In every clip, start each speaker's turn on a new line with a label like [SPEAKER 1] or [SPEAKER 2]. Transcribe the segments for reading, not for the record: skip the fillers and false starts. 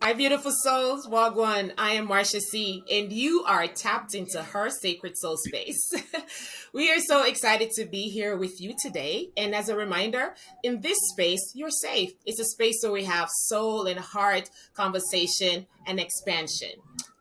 [SPEAKER 1] Hi, beautiful souls. Wagwan. I am Marcia C, and you are tapped into her sacred soul space. We are so excited to be here with you today. And as a reminder, in this space, you're safe. It's a space where we have soul and heart conversation and expansion.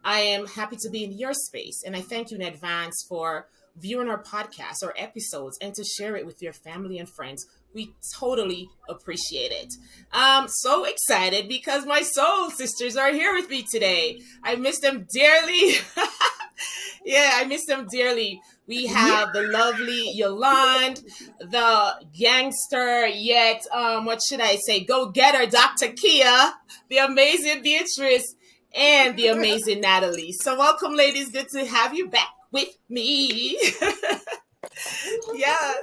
[SPEAKER 1] I am happy to be in your space, and I thank you in advance for viewing our podcast or episodes and to share it with your family and friends. We totally appreciate it. I'm so excited because my soul sisters are here with me today. I miss them dearly. Yeah, I miss them dearly. We
[SPEAKER 2] Yeah.
[SPEAKER 1] have the lovely Yolande, the gangster, yet, what should I say, go getter, Dr. Kia, the amazing Beatrice, and the amazing Natalie. So, welcome, ladies. Good to have you back with me. Yeah.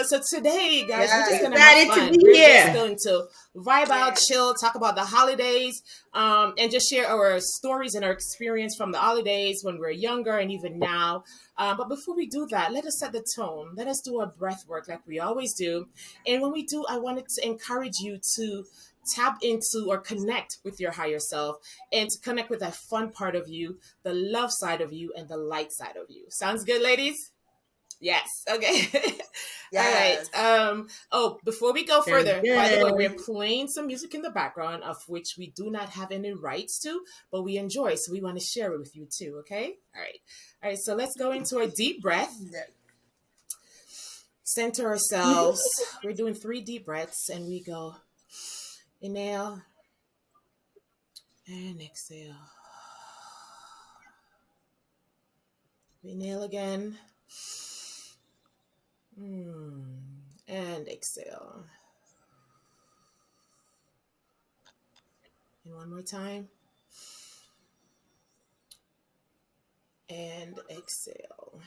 [SPEAKER 1] So today, guys, we're just
[SPEAKER 2] Yes.
[SPEAKER 1] gonna have
[SPEAKER 3] Excited to
[SPEAKER 1] fun.
[SPEAKER 3] be
[SPEAKER 1] We're just
[SPEAKER 3] here.
[SPEAKER 1] going to vibe out,
[SPEAKER 2] Yes.
[SPEAKER 1] chill, talk about the holidays, and just share our stories and our experience from the holidays when we are younger and even now. But before we do that, let us set the tone. Let us do our breath work like we always do. And when we do, I wanted to encourage you to tap into or connect with your higher self and to connect with that fun part of you, the love side of you, and the light side of you. Sounds good, ladies? Yes. Okay. All right.
[SPEAKER 2] Yes.
[SPEAKER 1] Oh, before we go
[SPEAKER 3] Sounds
[SPEAKER 1] further, by the way, we're
[SPEAKER 3] good.
[SPEAKER 1] playing some music in the background of which we do not have any rights to, but we enjoy, so we want to share it with you too. Okay. All right. All right. So let's go into a deep breath.
[SPEAKER 2] Yes.
[SPEAKER 1] Center ourselves. We're doing 3 deep breaths, and we go inhale and exhale. Inhale again. And exhale. And one more time. And exhale.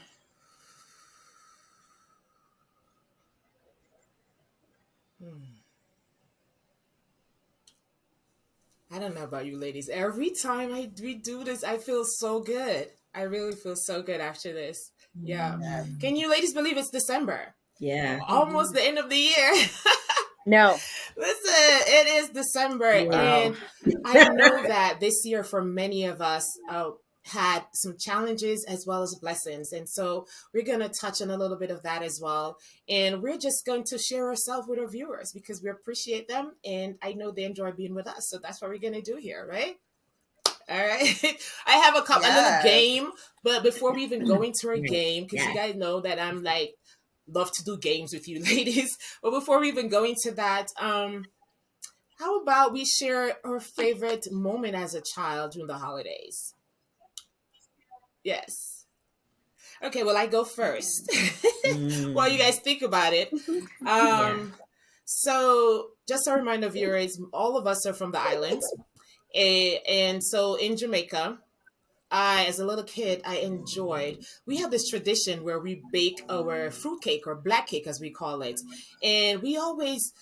[SPEAKER 1] I don't know about you ladies. Every time we do this, I feel so good. I really feel so good after this. Yeah.
[SPEAKER 2] Yes.
[SPEAKER 1] Can you ladies believe it's December?
[SPEAKER 3] Yeah.
[SPEAKER 1] Almost the end of the year.
[SPEAKER 2] No.
[SPEAKER 1] Listen, it is December,
[SPEAKER 3] Wow.
[SPEAKER 1] and I know that this year for many of us had some challenges as well as blessings. And so we're going to touch on a little bit of that as well. And we're just going to share ourselves with our viewers because we appreciate them. And I know they enjoy being with us. So that's what we're going to do here, right? All right. I have a little
[SPEAKER 2] Yes.
[SPEAKER 1] game, but before we even go into our
[SPEAKER 3] Right.
[SPEAKER 1] game, because you
[SPEAKER 3] Yes.
[SPEAKER 1] guys know that I'm like, love to do games with you ladies. But before we even go into that, how about we share our favorite moment as a child during the holidays? Yes. Okay, well, I go first while you
[SPEAKER 3] Mm.
[SPEAKER 1] guys think about it.
[SPEAKER 3] Yeah.
[SPEAKER 1] Um, so, just a reminder, viewers, all of us are from the islands. And so in Jamaica, as a little kid, I enjoyed. We have this tradition where we bake our fruitcake or black cake, as we call it, and we always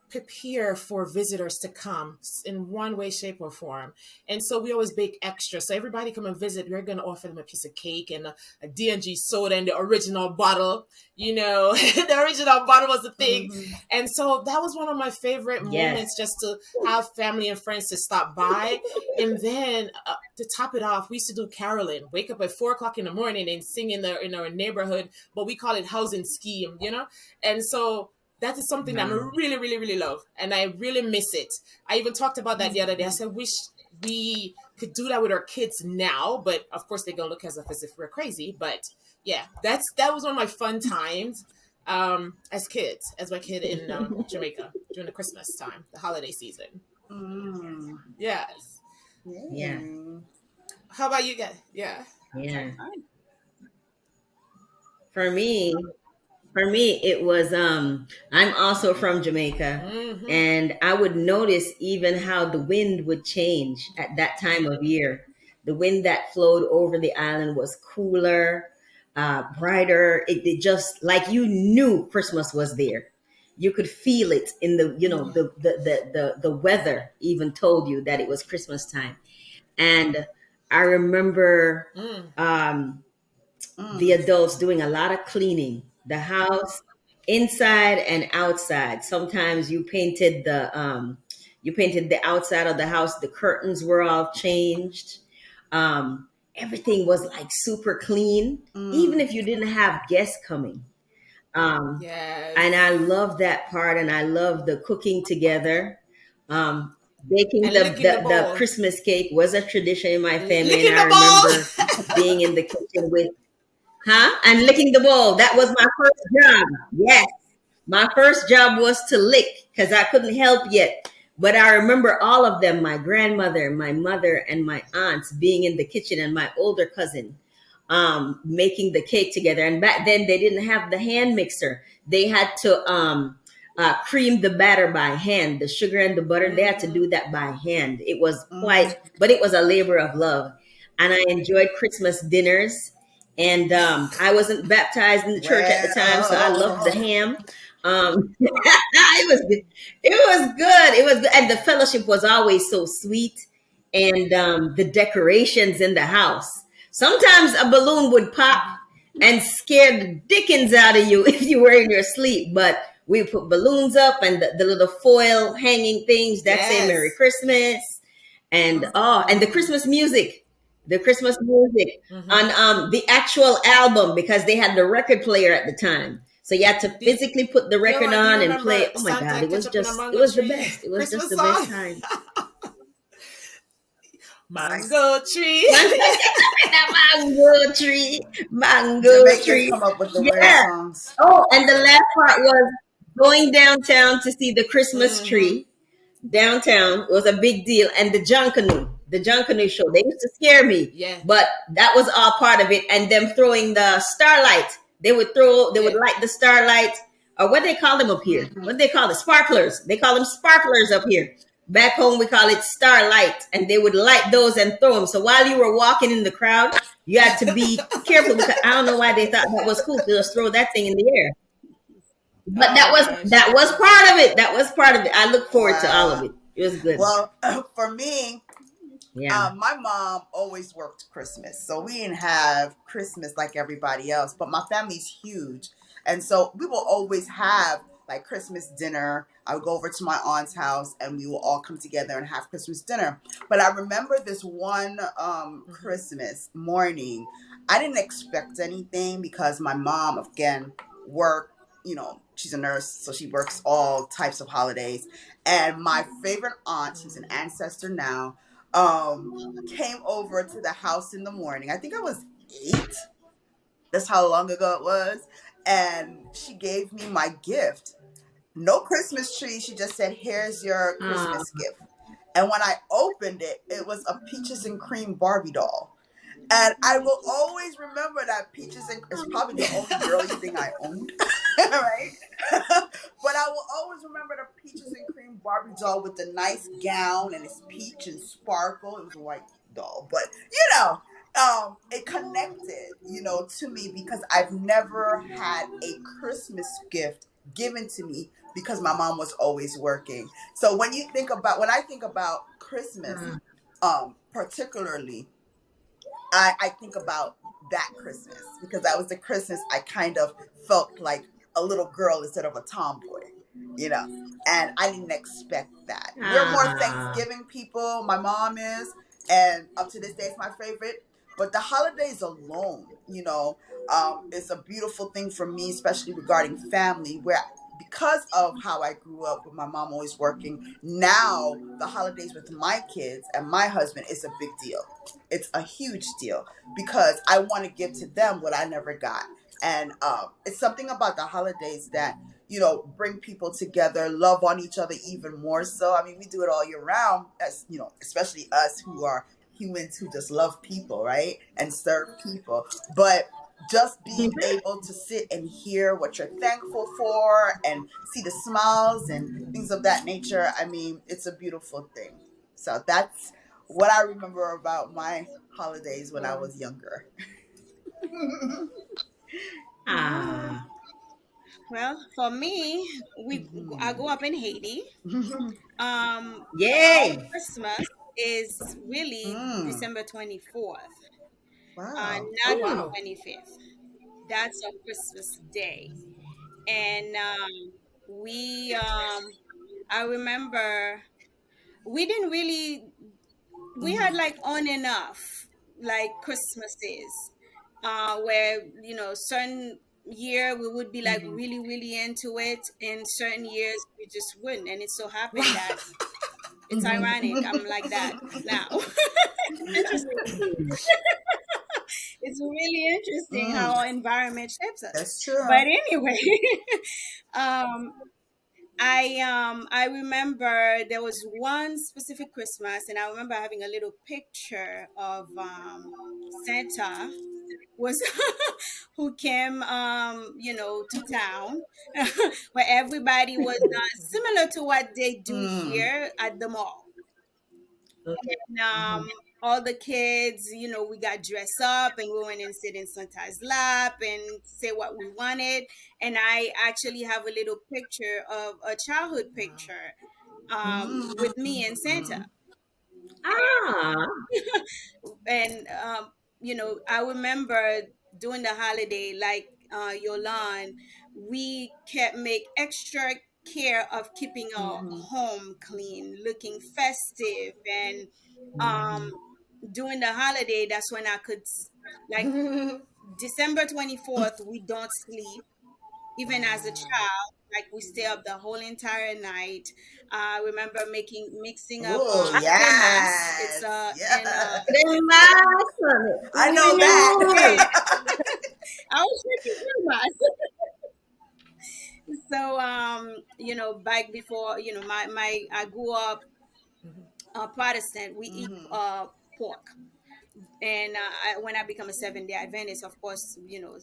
[SPEAKER 1] prepare for visitors to come in one way, shape, or form. And so we always bake extra. So everybody come and visit, we're going to offer them a piece of cake and a D&G soda and the original bottle. You know, the original bottle was the thing.
[SPEAKER 2] Mm-hmm.
[SPEAKER 1] And so that was one of my favorite
[SPEAKER 3] Yes.
[SPEAKER 1] moments, just to have family and friends to stop by. And then to top it off, we used to do caroling, wake up at 4 o'clock in the morning and sing in our neighborhood, but we call it housing scheme, you know? And so that is something that I
[SPEAKER 3] Wow.
[SPEAKER 1] really, really, really love. And I really miss it. I even talked about that the other day. I said, wish we could do that with our kids now, but of course they're gonna look at us as if we're crazy. But yeah, that was one of my fun times as kids, as my kid in Jamaica during the Christmas time, the holiday season.
[SPEAKER 2] Mm.
[SPEAKER 1] Yes.
[SPEAKER 3] Yeah.
[SPEAKER 2] Yay.
[SPEAKER 1] How about you guys? Yeah.
[SPEAKER 3] Yeah. For me, for me, it was I'm also from Jamaica,
[SPEAKER 1] Mm-hmm.
[SPEAKER 3] and I would notice even how the wind would change at that time of year. The wind that flowed over the island was cooler, brighter. It just like you knew Christmas was there. You could feel it in the, the weather even told you that it was Christmas time. And I remember
[SPEAKER 1] Mm.
[SPEAKER 3] um, the
[SPEAKER 2] Mm.
[SPEAKER 3] adults doing a lot of cleaning the house inside and outside. Sometimes you painted You painted the outside of the house. The curtains were all changed. Everything was like super clean, even
[SPEAKER 4] Mm.
[SPEAKER 3] if you didn't have guests coming. Um, and I
[SPEAKER 1] Yes.
[SPEAKER 3] love that part, and I love the cooking together. Um, Baking
[SPEAKER 1] And licking the
[SPEAKER 3] the
[SPEAKER 1] bowl.
[SPEAKER 3] Christmas cake was a tradition in my family, and
[SPEAKER 1] Licking
[SPEAKER 3] I
[SPEAKER 1] the
[SPEAKER 3] remember
[SPEAKER 1] bowl.
[SPEAKER 3] being in the kitchen with, huh? And licking the bowl. That was my first job. Yes. My first job was to lick because I couldn't help yet. But I remember all of them, my grandmother, my mother, and my aunts being in the kitchen, and my older cousin making the cake together. And back then, they didn't have the hand mixer. They had to cream the batter by hand. The sugar and the butter, they had to
[SPEAKER 1] Hmm.
[SPEAKER 3] do that by hand. It was quite,
[SPEAKER 4] Mm.
[SPEAKER 3] but it was a labor of love. And I enjoyed Christmas dinners. And I wasn't baptized in the church at the time, so I loved the
[SPEAKER 4] Well.
[SPEAKER 3] ham. It was good. It was good. It was good. And the fellowship was always so sweet. And the decorations in the house. Sometimes a balloon would pop
[SPEAKER 1] Hmm.
[SPEAKER 3] and scare the dickens out of you if you were in your sleep. But we put balloons up and the little foil hanging things that say Merry
[SPEAKER 1] Yes.
[SPEAKER 3] Christmas. And oh, and the
[SPEAKER 4] Mm.
[SPEAKER 3] Christmas music. The Christmas music
[SPEAKER 1] Hmm.
[SPEAKER 3] on the actual album because they had the record player at the time. So you had to
[SPEAKER 1] Do,
[SPEAKER 3] physically put the record
[SPEAKER 1] Gilma, do you
[SPEAKER 3] on and
[SPEAKER 1] remember
[SPEAKER 3] play. Oh my God,
[SPEAKER 1] Santa
[SPEAKER 3] it was
[SPEAKER 1] ketchup in a
[SPEAKER 3] just, it
[SPEAKER 1] mango
[SPEAKER 3] was the
[SPEAKER 1] tree
[SPEAKER 3] best. It was just
[SPEAKER 1] Christmas
[SPEAKER 3] the best
[SPEAKER 1] song?
[SPEAKER 3] time.
[SPEAKER 4] Nice.
[SPEAKER 1] Mango tree.
[SPEAKER 3] Man, mango tree, mango
[SPEAKER 4] Jamaicans
[SPEAKER 3] tree.
[SPEAKER 4] come up with the weird
[SPEAKER 3] Yeah.
[SPEAKER 4] songs.
[SPEAKER 3] Oh, and the last part was going downtown to see the Christmas
[SPEAKER 1] Hmm.
[SPEAKER 3] tree downtown was a big deal. And the John Canoe show, they used to scare me,
[SPEAKER 1] Yeah.
[SPEAKER 3] but that was all part of it. And them throwing the starlight, they would
[SPEAKER 1] Yeah.
[SPEAKER 3] light the starlight, or what they call them up here.
[SPEAKER 4] Mhm.
[SPEAKER 3] What they call the sparklers. They call them sparklers up here. Back home, we call it starlight, and they would light those and throw them. So while you were walking in the crowd, you had to be careful because I don't know why they thought that was cool to just throw that thing in the air. But
[SPEAKER 1] Oh gosh.
[SPEAKER 3] that was part of it. That was part of it. I look forward to all of
[SPEAKER 4] Wow.
[SPEAKER 3] it. It was good.
[SPEAKER 4] Well, for me,
[SPEAKER 3] Yeah.
[SPEAKER 4] my mom always worked Christmas, so we didn't have Christmas like everybody else. But my family's huge, and so we will always have like Christmas dinner. I would go over to my aunt's house, and we will all come together and have Christmas dinner. But I remember this one
[SPEAKER 1] Hmm.
[SPEAKER 4] Christmas morning. I didn't expect anything because my mom again worked. You know, she's a nurse, so she works all types of holidays. And my favorite aunt, she's an ancestor now, um came over to the house in the morning. I think I was 8. That's how long ago it was. And she gave me my gift. No Christmas tree. She just said, "Here's your
[SPEAKER 3] Ah,
[SPEAKER 4] Christmas gift." And when I opened it, it was a peaches and cream Barbie doll. And I will always remember that peaches and it's probably the only girly thing I owned, right? But I will always remember the peaches and cream Barbie doll with the nice gown and it's peach and sparkle. It was a white doll, but it connected, to me because I've never had a Christmas gift given to me because my mom was always working. So when I think about Christmas,
[SPEAKER 3] ah,
[SPEAKER 4] particularly I think about that Christmas because that was the Christmas I kind of felt like a little girl instead of a tomboy, you know. And I didn't expect that. We're more
[SPEAKER 3] ah.
[SPEAKER 4] Thanksgiving people. My mom is, and up to this day, it's my favorite. But the holidays alone, it's a beautiful thing for me, especially regarding family, where because of how I grew up with my mom always working, now the holidays with my kids and my husband is a big deal. It's a huge deal because I want to give to them what I never got. And it's something about the holidays that, bring people together, love on each other even more so. I mean, we do it all year round, as especially us who are humans who just love people, right? And serve people. But just being able to sit and hear what you're thankful for and see the smiles and things of that nature, I mean, it's a beautiful thing. So that's what I remember about my holidays when I
[SPEAKER 1] Wow.
[SPEAKER 4] was younger.
[SPEAKER 3] Ah.
[SPEAKER 2] Well, for me, I
[SPEAKER 4] Mhm.
[SPEAKER 2] grew up in Haiti. Our
[SPEAKER 3] Yay.
[SPEAKER 2] Christmas is really
[SPEAKER 4] Mm.
[SPEAKER 2] December 24th,
[SPEAKER 4] Wow.
[SPEAKER 1] Oh
[SPEAKER 2] not the
[SPEAKER 1] wow.
[SPEAKER 2] 25th. That's our Christmas day. And we I remember we didn't really, we had like on and off like Christmases, where certain year we would be like
[SPEAKER 4] Mhm.
[SPEAKER 2] really really into it, and certain years we just wouldn't. And it so happened that it's ironic I'm like that now. Interesting. It's really interesting how
[SPEAKER 4] Mm,
[SPEAKER 2] our environment shapes us.
[SPEAKER 4] that's
[SPEAKER 2] But
[SPEAKER 4] true.
[SPEAKER 2] anyway, um, I remember there was one specific Christmas, and I remember having a little picture of Santa was who came to town, where everybody was similar to what they do
[SPEAKER 4] Mm,
[SPEAKER 2] here at the mall.
[SPEAKER 3] Okay.
[SPEAKER 2] And
[SPEAKER 3] Mhm.
[SPEAKER 2] all the kids, we got dressed up and we went and sit in Santa's lap and say what we wanted. And I actually have a little picture of a childhood
[SPEAKER 1] Wow.
[SPEAKER 2] picture with me and Santa.
[SPEAKER 4] mm,
[SPEAKER 3] Ah.
[SPEAKER 2] And I remember during the holiday, like Yolan, we kept make extra care of keeping our
[SPEAKER 4] mhm,
[SPEAKER 2] home clean, looking festive. And
[SPEAKER 3] Mhm.
[SPEAKER 2] um during the holiday, that's when I could like December 24th, we don't sleep. Even as a
[SPEAKER 1] Wow.
[SPEAKER 2] child, like we stay up the whole entire night. I remember mixing up
[SPEAKER 4] oh
[SPEAKER 2] cremas. It's
[SPEAKER 4] yes,
[SPEAKER 2] in
[SPEAKER 4] yeah.
[SPEAKER 3] Cremazo.
[SPEAKER 4] I
[SPEAKER 2] even
[SPEAKER 4] know
[SPEAKER 2] as a
[SPEAKER 3] Uy.
[SPEAKER 2] kid,
[SPEAKER 4] that.
[SPEAKER 2] I was drinking cremas. So back before, my I grew up Protestant. We eat
[SPEAKER 4] Mhm,
[SPEAKER 2] pork. And when I become a 7 Day Adventist, of course,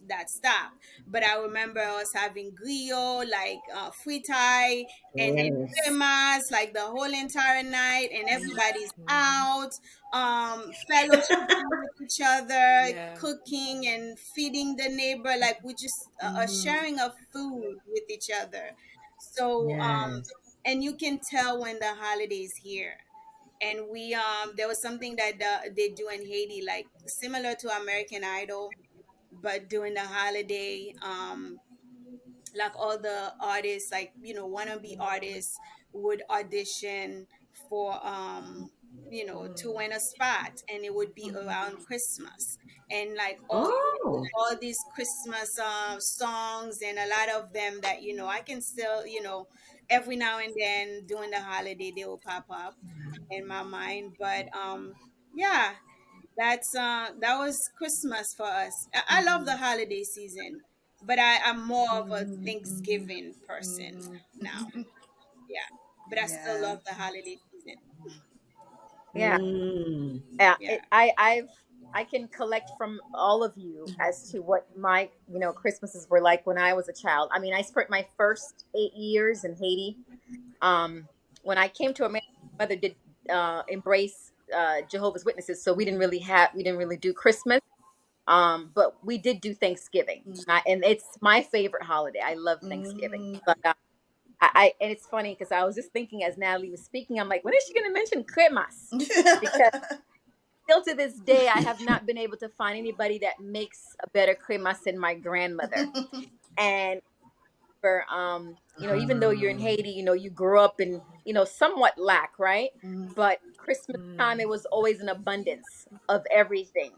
[SPEAKER 2] that stopped. But I remember us having griot, like fritai, and
[SPEAKER 3] Yes.
[SPEAKER 2] cremas, like the whole entire night, and everybody's out, fellowshipping with each other,
[SPEAKER 1] Yeah.
[SPEAKER 2] cooking and feeding the neighbor, like we just a
[SPEAKER 4] mhm,
[SPEAKER 2] sharing of food with each other. So,
[SPEAKER 3] Yes.
[SPEAKER 2] and you can tell when the holidays here. And we there was something that they do in Haiti, like similar to American Idol, but during the holiday, like all the artists, like wannabe artists would audition for to win a spot, and it would be around Christmas. And like
[SPEAKER 3] Oh.
[SPEAKER 2] all these Christmas songs, and a lot of them that I can still every now and then during the holiday they will pop up in my mind. But yeah, that was Christmas for us. I love the
[SPEAKER 4] mhm,
[SPEAKER 2] holiday season, but I'm more of a
[SPEAKER 4] mhm, mhm,
[SPEAKER 2] Thanksgiving person now.
[SPEAKER 4] mhm.
[SPEAKER 2] Yeah, but I still
[SPEAKER 4] Yeah.
[SPEAKER 2] love the holiday season.
[SPEAKER 5] Yeah.
[SPEAKER 3] Mm.
[SPEAKER 2] Yeah.
[SPEAKER 5] I can collect from all of you as to what my Christmases were like when I was a child. I mean, I spent my first 8 years in Haiti. Um, when I came to America, my mother did embrace Jehovah's Witnesses, so we didn't really do Christmas. But we did do Thanksgiving, and it's my favorite holiday. I love Thanksgiving,
[SPEAKER 4] Mhm.
[SPEAKER 5] but and it's funny because I was just thinking as Natalie was speaking, I'm like, when is she going to mention Christmas? Because still to this day, I have not been able to find anybody that makes a better cremas than my grandmother. And for even though you're in Haiti, you grew up in somewhat lack, right?
[SPEAKER 4] Mhm,
[SPEAKER 5] But Christmas time, it was always an abundance of everything.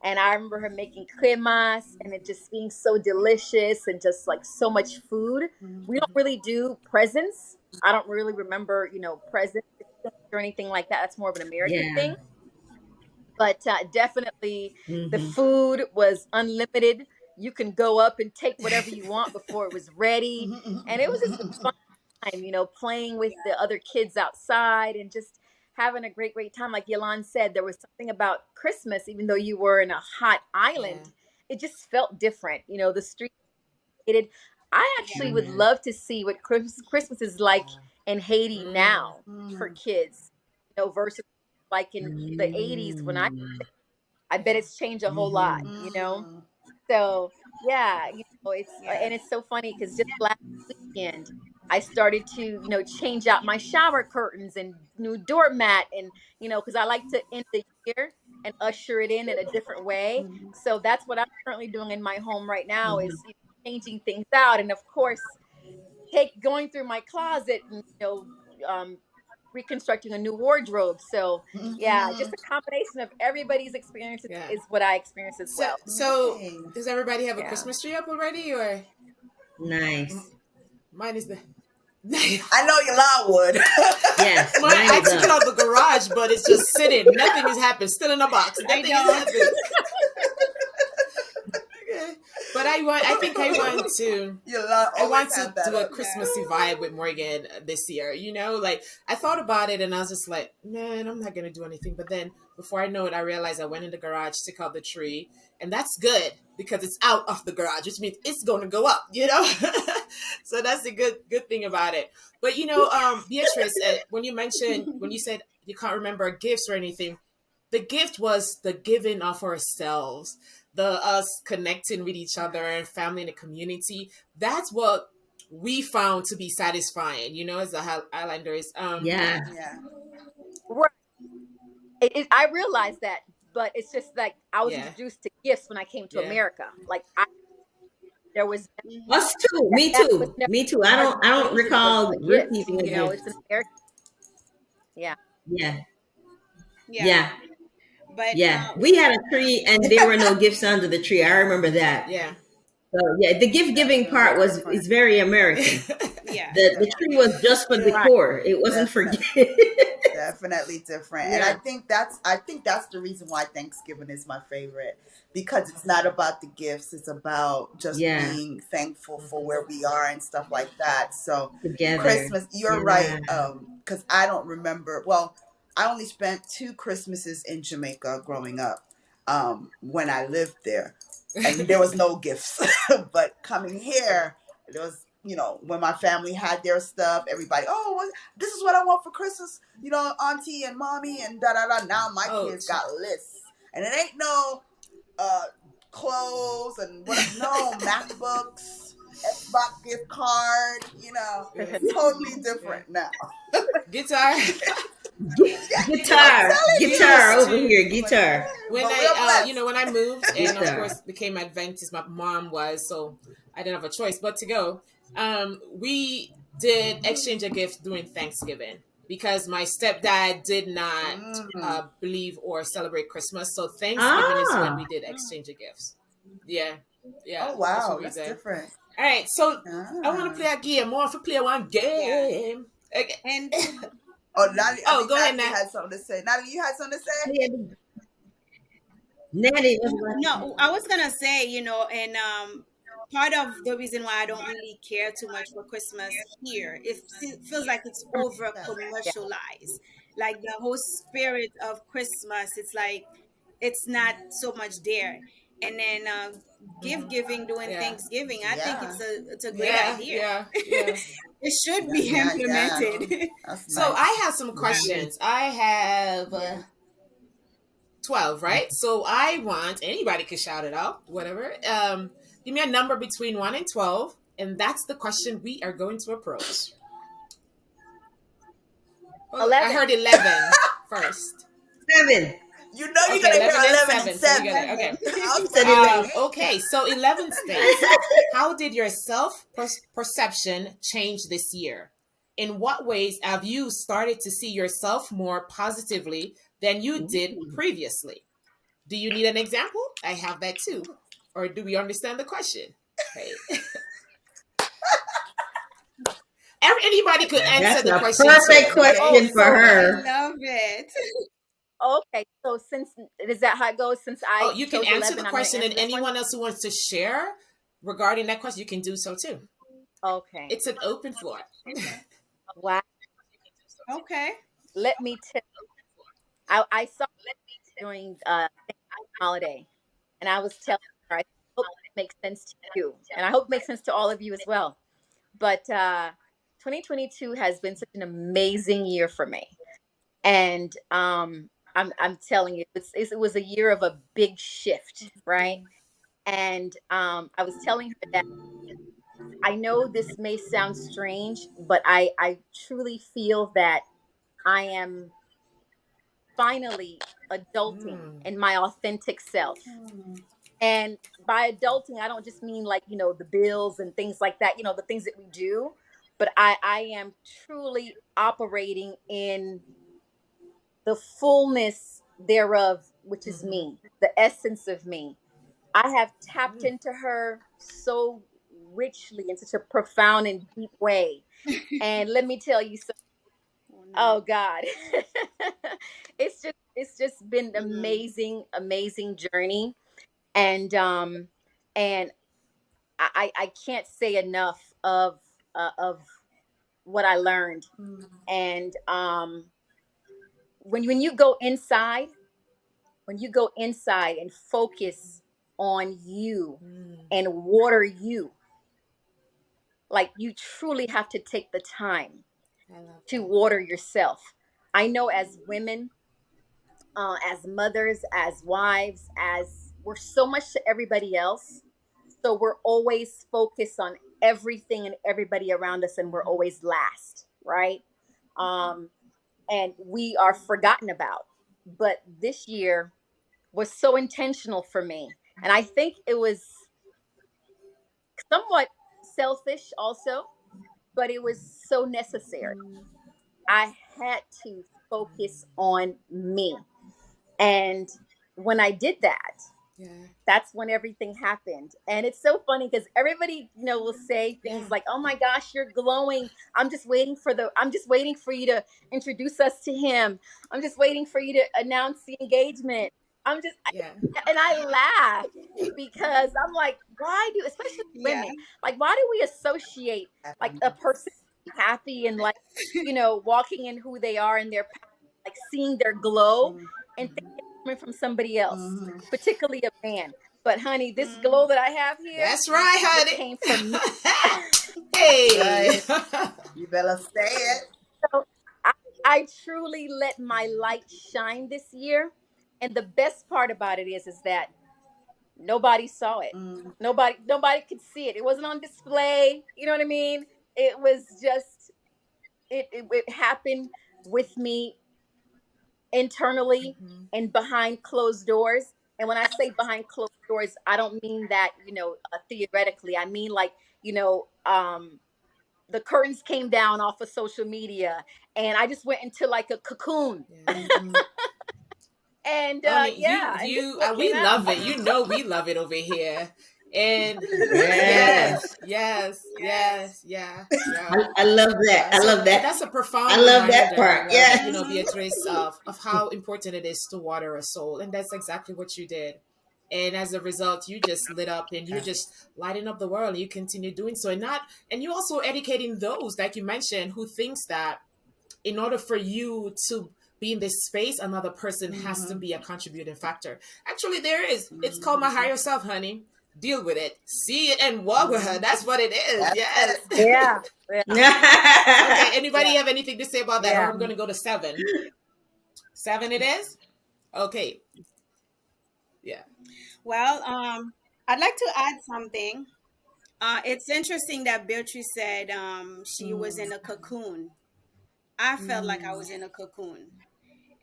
[SPEAKER 5] And I remember her making cremas and it just being so delicious and just like so much food. We don't really do presents. I don't really remember, presents or anything like that. That's more of an American
[SPEAKER 3] Yeah.
[SPEAKER 5] thing, but definitely the
[SPEAKER 3] Mhm.
[SPEAKER 5] food was unlimited. You can go up and take whatever you want before it was ready, and it was just a fun time, playing with the other kids outside and just having a great time. Like Yolande said, there was something about Christmas, even though you were in a hot
[SPEAKER 1] Yeah.
[SPEAKER 5] island, it just felt different. The streets. I actually would
[SPEAKER 3] Yeah.
[SPEAKER 5] love to see what Christmas is like
[SPEAKER 1] Wow.
[SPEAKER 5] in Haiti
[SPEAKER 1] Mm.
[SPEAKER 5] now for
[SPEAKER 4] mhm,
[SPEAKER 5] kids, versus like in the 80s when
[SPEAKER 3] Mm.
[SPEAKER 5] I bet
[SPEAKER 1] Yeah.
[SPEAKER 5] it's changed a whole lot,
[SPEAKER 3] Mhm.
[SPEAKER 4] mhm.
[SPEAKER 5] So yeah,
[SPEAKER 2] Yes.
[SPEAKER 5] it's so funny because just last weekend I started to change out my shower curtains and new doormat, and because I like to end the year and usher it in a different way. So that's what I'm currently doing in my home right now
[SPEAKER 3] Mhm.
[SPEAKER 5] is changing things out, and of course take going through my closet and um reconstructing a new wardrobe. So yeah, just
[SPEAKER 4] Hmm.
[SPEAKER 5] a combination of everybody's experiences
[SPEAKER 1] Yeah.
[SPEAKER 5] is what I experience as
[SPEAKER 1] So
[SPEAKER 5] well.
[SPEAKER 1] so
[SPEAKER 4] Nice.
[SPEAKER 1] does everybody have a
[SPEAKER 5] Yeah.
[SPEAKER 1] Christmas tree up already, or
[SPEAKER 3] Nice.
[SPEAKER 1] mine is the
[SPEAKER 4] I know Yolanda would.
[SPEAKER 3] Yes,
[SPEAKER 1] Mine,
[SPEAKER 3] mine
[SPEAKER 1] I
[SPEAKER 3] is
[SPEAKER 1] took it
[SPEAKER 3] up.
[SPEAKER 1] out the garage, but it's just sitting. Nothing has happened. Still in a box.
[SPEAKER 2] I
[SPEAKER 1] Nothing has
[SPEAKER 2] don't.
[SPEAKER 1] happened. Okay. But I think
[SPEAKER 4] Yolanda
[SPEAKER 1] I
[SPEAKER 4] always
[SPEAKER 1] want to
[SPEAKER 4] have that
[SPEAKER 1] do a
[SPEAKER 4] up.
[SPEAKER 2] Yeah.
[SPEAKER 1] Christmassy vibe with Morgan this year. Like I thought about it and I was just like, man, I'm not gonna do anything. But then before I know it, I realized I went in the garage, took out the tree, and that's good because it's out of the garage, which means it's gonna go up. So that's the good thing about it. But Beatrice, when you said you can't remember gifts or anything, the gift was the giving of ourselves, the us connecting with each other and family and the community. That's what we found to be satisfying, as the Highlanders.
[SPEAKER 3] Yeah.
[SPEAKER 4] Yeah.
[SPEAKER 5] Right. I realized that, but it's just like I was
[SPEAKER 1] Yeah,
[SPEAKER 5] introduced to gifts when I came to
[SPEAKER 1] yeah.
[SPEAKER 5] America. Like there was
[SPEAKER 2] Hmm.
[SPEAKER 3] Us too. Me
[SPEAKER 5] that was
[SPEAKER 3] too.
[SPEAKER 5] never
[SPEAKER 3] Me too.
[SPEAKER 5] part of
[SPEAKER 3] I
[SPEAKER 5] the
[SPEAKER 3] don't
[SPEAKER 5] equation was
[SPEAKER 3] recall
[SPEAKER 5] a gift.
[SPEAKER 3] receiving a
[SPEAKER 5] You know,
[SPEAKER 3] gift.
[SPEAKER 5] it's an American. Yeah.
[SPEAKER 3] Yeah.
[SPEAKER 2] Yeah.
[SPEAKER 3] Yeah.
[SPEAKER 2] But
[SPEAKER 3] Yeah. We had a tree and there were no gifts under the tree. I remember that.
[SPEAKER 1] Yeah.
[SPEAKER 3] So yeah, the gift giving part
[SPEAKER 4] Definitely
[SPEAKER 3] was
[SPEAKER 4] different.
[SPEAKER 3] is very American.
[SPEAKER 2] yeah.
[SPEAKER 3] The tree
[SPEAKER 4] Definitely.
[SPEAKER 3] was just for
[SPEAKER 5] Right.
[SPEAKER 3] decor. It wasn't for
[SPEAKER 4] Definitely.
[SPEAKER 3] gift.
[SPEAKER 4] Definitely different. And
[SPEAKER 3] Yeah.
[SPEAKER 4] I think that's the reason why Thanksgiving is my favorite, because it's not about the gifts, it's about just
[SPEAKER 3] Yeah.
[SPEAKER 4] being thankful for
[SPEAKER 1] Mhm.
[SPEAKER 4] where we are and stuff like that. So
[SPEAKER 3] Together.
[SPEAKER 4] Christmas, you're
[SPEAKER 3] Yeah.
[SPEAKER 4] right, cuz I don't remember. Well, I only spent two Christmases in Jamaica growing up, when I lived there, and there was no gifts. But coming
[SPEAKER 1] Yeah.
[SPEAKER 4] here, there was, when my family had their stuff, everybody, oh, this is what I want for Christmas, auntie and mommy and da da da. Now my
[SPEAKER 1] Oh,
[SPEAKER 4] kids got lists, and it ain't no uh clothes and what, no MacBooks, Xbox gift card.
[SPEAKER 1] yeah.
[SPEAKER 4] It's totally
[SPEAKER 1] Yeah.
[SPEAKER 4] different now.
[SPEAKER 1] Guitar.
[SPEAKER 4] I'm
[SPEAKER 3] Guitar.
[SPEAKER 4] telling
[SPEAKER 1] We
[SPEAKER 3] Guitar
[SPEAKER 1] used
[SPEAKER 4] you.
[SPEAKER 3] over
[SPEAKER 1] to
[SPEAKER 3] here.
[SPEAKER 4] But
[SPEAKER 3] Guitar.
[SPEAKER 1] when
[SPEAKER 4] but we're blessed.
[SPEAKER 1] when I moved and of
[SPEAKER 3] Guitar.
[SPEAKER 1] course became Adventist, my mom was, so I didn't have a choice but to go. We did exchange a gift during Thanksgiving because my stepdad did not
[SPEAKER 4] Mm.
[SPEAKER 1] believe or celebrate Christmas, so Thanksgiving is when
[SPEAKER 3] Ah.
[SPEAKER 1] we did exchange of gifts. Yeah, yeah,
[SPEAKER 4] Oh
[SPEAKER 1] that's what
[SPEAKER 4] wow,
[SPEAKER 1] we
[SPEAKER 4] that's
[SPEAKER 1] did.
[SPEAKER 4] different.
[SPEAKER 1] All right, so I want to
[SPEAKER 4] Ah.
[SPEAKER 1] play a game. I want to play one
[SPEAKER 2] Yeah.
[SPEAKER 1] game. Okay.
[SPEAKER 2] And
[SPEAKER 4] Oh, Natalie, I
[SPEAKER 1] Oh,
[SPEAKER 4] think
[SPEAKER 1] go ahead,
[SPEAKER 4] Natalie
[SPEAKER 1] Nat.
[SPEAKER 4] had something to say. Natalie, you had something to say?
[SPEAKER 3] Yeah, Natty was like,
[SPEAKER 2] no, I was gonna say, and part of the reason why I don't really care too much for Christmas here, it feels like it's over
[SPEAKER 4] Yeah.
[SPEAKER 5] Yeah.
[SPEAKER 2] commercialized. Like the whole spirit of Christmas, it's like it's not so much there. And then gift
[SPEAKER 1] Hmm.
[SPEAKER 2] giving during
[SPEAKER 1] Yeah,
[SPEAKER 2] Thanksgiving, I think
[SPEAKER 4] Yeah.
[SPEAKER 2] it's a great
[SPEAKER 1] yeah,
[SPEAKER 2] idea.
[SPEAKER 1] yeah, yeah.
[SPEAKER 2] It should
[SPEAKER 4] Yeah.
[SPEAKER 2] be
[SPEAKER 4] Yeah. Yeah.
[SPEAKER 2] implemented.
[SPEAKER 4] That's
[SPEAKER 1] So
[SPEAKER 4] nice.
[SPEAKER 1] I have some
[SPEAKER 2] Yeah.
[SPEAKER 3] yeah.
[SPEAKER 1] questions. I have
[SPEAKER 2] Yeah.
[SPEAKER 1] 12, right? So I want anybody could shout it out, whatever. Give me a number between 1 and 12, and that's the question we are going to approach. Oh, I
[SPEAKER 5] 11.
[SPEAKER 1] heard 11 first.
[SPEAKER 3] 7.
[SPEAKER 4] You know you're
[SPEAKER 1] Okay,
[SPEAKER 4] gonna hear
[SPEAKER 1] 11 and
[SPEAKER 4] 11 and
[SPEAKER 1] 7. So we got
[SPEAKER 4] 7.
[SPEAKER 1] it. Okay.
[SPEAKER 2] 11.
[SPEAKER 4] I
[SPEAKER 3] He
[SPEAKER 4] was
[SPEAKER 3] said
[SPEAKER 4] like,
[SPEAKER 3] 11.
[SPEAKER 4] okay.
[SPEAKER 1] Okay, so 11 states, how did your self perception change this year? In what ways have you started to see yourself more positively than you did
[SPEAKER 3] Ooh.
[SPEAKER 1] previously? Do you need an example? I have that too. Or do we understand the question? Right. Anybody could answer
[SPEAKER 3] That's
[SPEAKER 1] the
[SPEAKER 3] a
[SPEAKER 1] question
[SPEAKER 3] perfect
[SPEAKER 1] too. Okay.
[SPEAKER 5] Oh,
[SPEAKER 3] question for
[SPEAKER 5] so
[SPEAKER 2] I
[SPEAKER 3] her.
[SPEAKER 2] love it.
[SPEAKER 5] okay. So since is that how it goes? Since
[SPEAKER 1] Oh,
[SPEAKER 5] I
[SPEAKER 1] you can
[SPEAKER 5] chose
[SPEAKER 1] answer the
[SPEAKER 5] 11, I'm going to
[SPEAKER 1] question, and
[SPEAKER 5] answer this one.
[SPEAKER 1] anyone else who wants to share regarding that question, you can do so too.
[SPEAKER 5] Okay.
[SPEAKER 1] It's an open floor.
[SPEAKER 2] Okay.
[SPEAKER 5] Wow.
[SPEAKER 2] Okay.
[SPEAKER 5] Let me tell. I saw during holiday, and I was telling her, I hope it makes sense to you, and I hope it makes sense to all of you as well. But 2022 has been such an amazing year for me, and I'm telling you, it was a year of a big shift, right? And I was telling her that I know this may sound strange, but I truly feel that I am finally adulting
[SPEAKER 1] Mm.
[SPEAKER 5] in my authentic self.
[SPEAKER 4] Hmm.
[SPEAKER 5] And by adulting, I don't just mean like, the bills and things like that, the things that we do. but I am truly operating in the fullness thereof, which is
[SPEAKER 1] Mm-hmm.
[SPEAKER 5] me, the essence of me. I have tapped
[SPEAKER 1] Mm.
[SPEAKER 5] into her so richly in such a profound and deep way. And let me tell you, so
[SPEAKER 2] Oh no.
[SPEAKER 5] oh God, it's just been an
[SPEAKER 2] Mm,
[SPEAKER 5] amazing journey, and and I can't say enough of what I learned. And when you go inside, when you go inside and focus on you
[SPEAKER 1] Mm.
[SPEAKER 5] and water you, like you truly have to take the time
[SPEAKER 1] I love
[SPEAKER 5] to
[SPEAKER 1] that.
[SPEAKER 5] water yourself. I know as women, as mothers, as wives, as we're so much to everybody else. So we're always focused on everything and everybody around us, and we're
[SPEAKER 1] Mm-hmm.
[SPEAKER 5] always last, right? Um, and we are forgotten about. But this year was so intentional for me. And I think it was somewhat selfish also, but it was so necessary.
[SPEAKER 1] Mm.
[SPEAKER 5] I had to focus on me. And when I did that,
[SPEAKER 1] Yeah.
[SPEAKER 5] that's when everything happened. And it's so funny because everybody, will say things
[SPEAKER 1] Yeah.
[SPEAKER 5] like, "Oh my gosh, you're glowing. I'm just waiting for you to introduce us to him. I'm just waiting for you to announce the engagement." I'm just
[SPEAKER 1] Yeah.
[SPEAKER 5] and I laugh because I'm like, why do, especially
[SPEAKER 2] yeah.
[SPEAKER 5] women, like why do we associate like a person happy and like, walking in who they are in their power, like seeing their glow and think it's coming from somebody else,
[SPEAKER 4] Mm-hmm.
[SPEAKER 5] particularly a man. But honey, this
[SPEAKER 2] Mm,
[SPEAKER 5] glow that I have here,
[SPEAKER 1] That's right,
[SPEAKER 5] it
[SPEAKER 1] honey.
[SPEAKER 5] came from me.
[SPEAKER 4] That's
[SPEAKER 1] Hey.
[SPEAKER 4] right. You better say it.
[SPEAKER 5] So I, I truly let my light shine this year. And the best part about it is that nobody saw it.
[SPEAKER 4] Mm,
[SPEAKER 5] Nobody could see it. It wasn't on display. You know what I mean? It was just it happened with me internally
[SPEAKER 1] Mhm.
[SPEAKER 5] and behind closed doors. And when I say behind closed doors, I don't mean that, theoretically. I mean like, the curtains came down off of social media and I just went into like a cocoon.
[SPEAKER 1] Yeah.
[SPEAKER 4] mm-hmm.
[SPEAKER 5] And
[SPEAKER 1] Honey,
[SPEAKER 5] yeah, and this is what
[SPEAKER 1] we
[SPEAKER 5] came out.
[SPEAKER 1] love it. You know, we love it over here. And
[SPEAKER 3] Yes.
[SPEAKER 1] yes, yes,
[SPEAKER 2] yes.
[SPEAKER 1] yes, yeah, yeah.
[SPEAKER 3] I love that.
[SPEAKER 1] Yeah,
[SPEAKER 3] I
[SPEAKER 1] so
[SPEAKER 3] love that.
[SPEAKER 1] that's a
[SPEAKER 3] I
[SPEAKER 1] profound
[SPEAKER 3] love that
[SPEAKER 1] reminder,
[SPEAKER 3] part. Yes.
[SPEAKER 2] Mm-hmm.
[SPEAKER 1] Beatrice, of how important it is to water a soul, and that's exactly what you did. And as a result, you just lit up, and you're just lighting up the world. And you continue doing so, and you also educating those, like you mentioned, who thinks that in order for you to be in this space, another person has to
[SPEAKER 4] Mm-hmm.
[SPEAKER 1] be a contributing factor. Actually, there is. It's called my
[SPEAKER 4] Mm-hmm.
[SPEAKER 1] higher self, honey. Deal with it. See it and walk with her.
[SPEAKER 4] Mm-hmm.
[SPEAKER 1] That's what it is.
[SPEAKER 4] That's
[SPEAKER 1] Yes.
[SPEAKER 4] it.
[SPEAKER 5] Yeah, yeah,
[SPEAKER 1] Okay. Anybody
[SPEAKER 5] yeah,
[SPEAKER 1] have anything to say about that? Or
[SPEAKER 5] yeah.
[SPEAKER 1] I'm going to go to seven. Seven it is? Okay. Yeah.
[SPEAKER 2] Well, I'd like to add something. It's interesting that Beatrice said she was
[SPEAKER 4] Mm,
[SPEAKER 2] in a cocoon. I felt like I
[SPEAKER 4] mm.
[SPEAKER 2] was in a cocoon.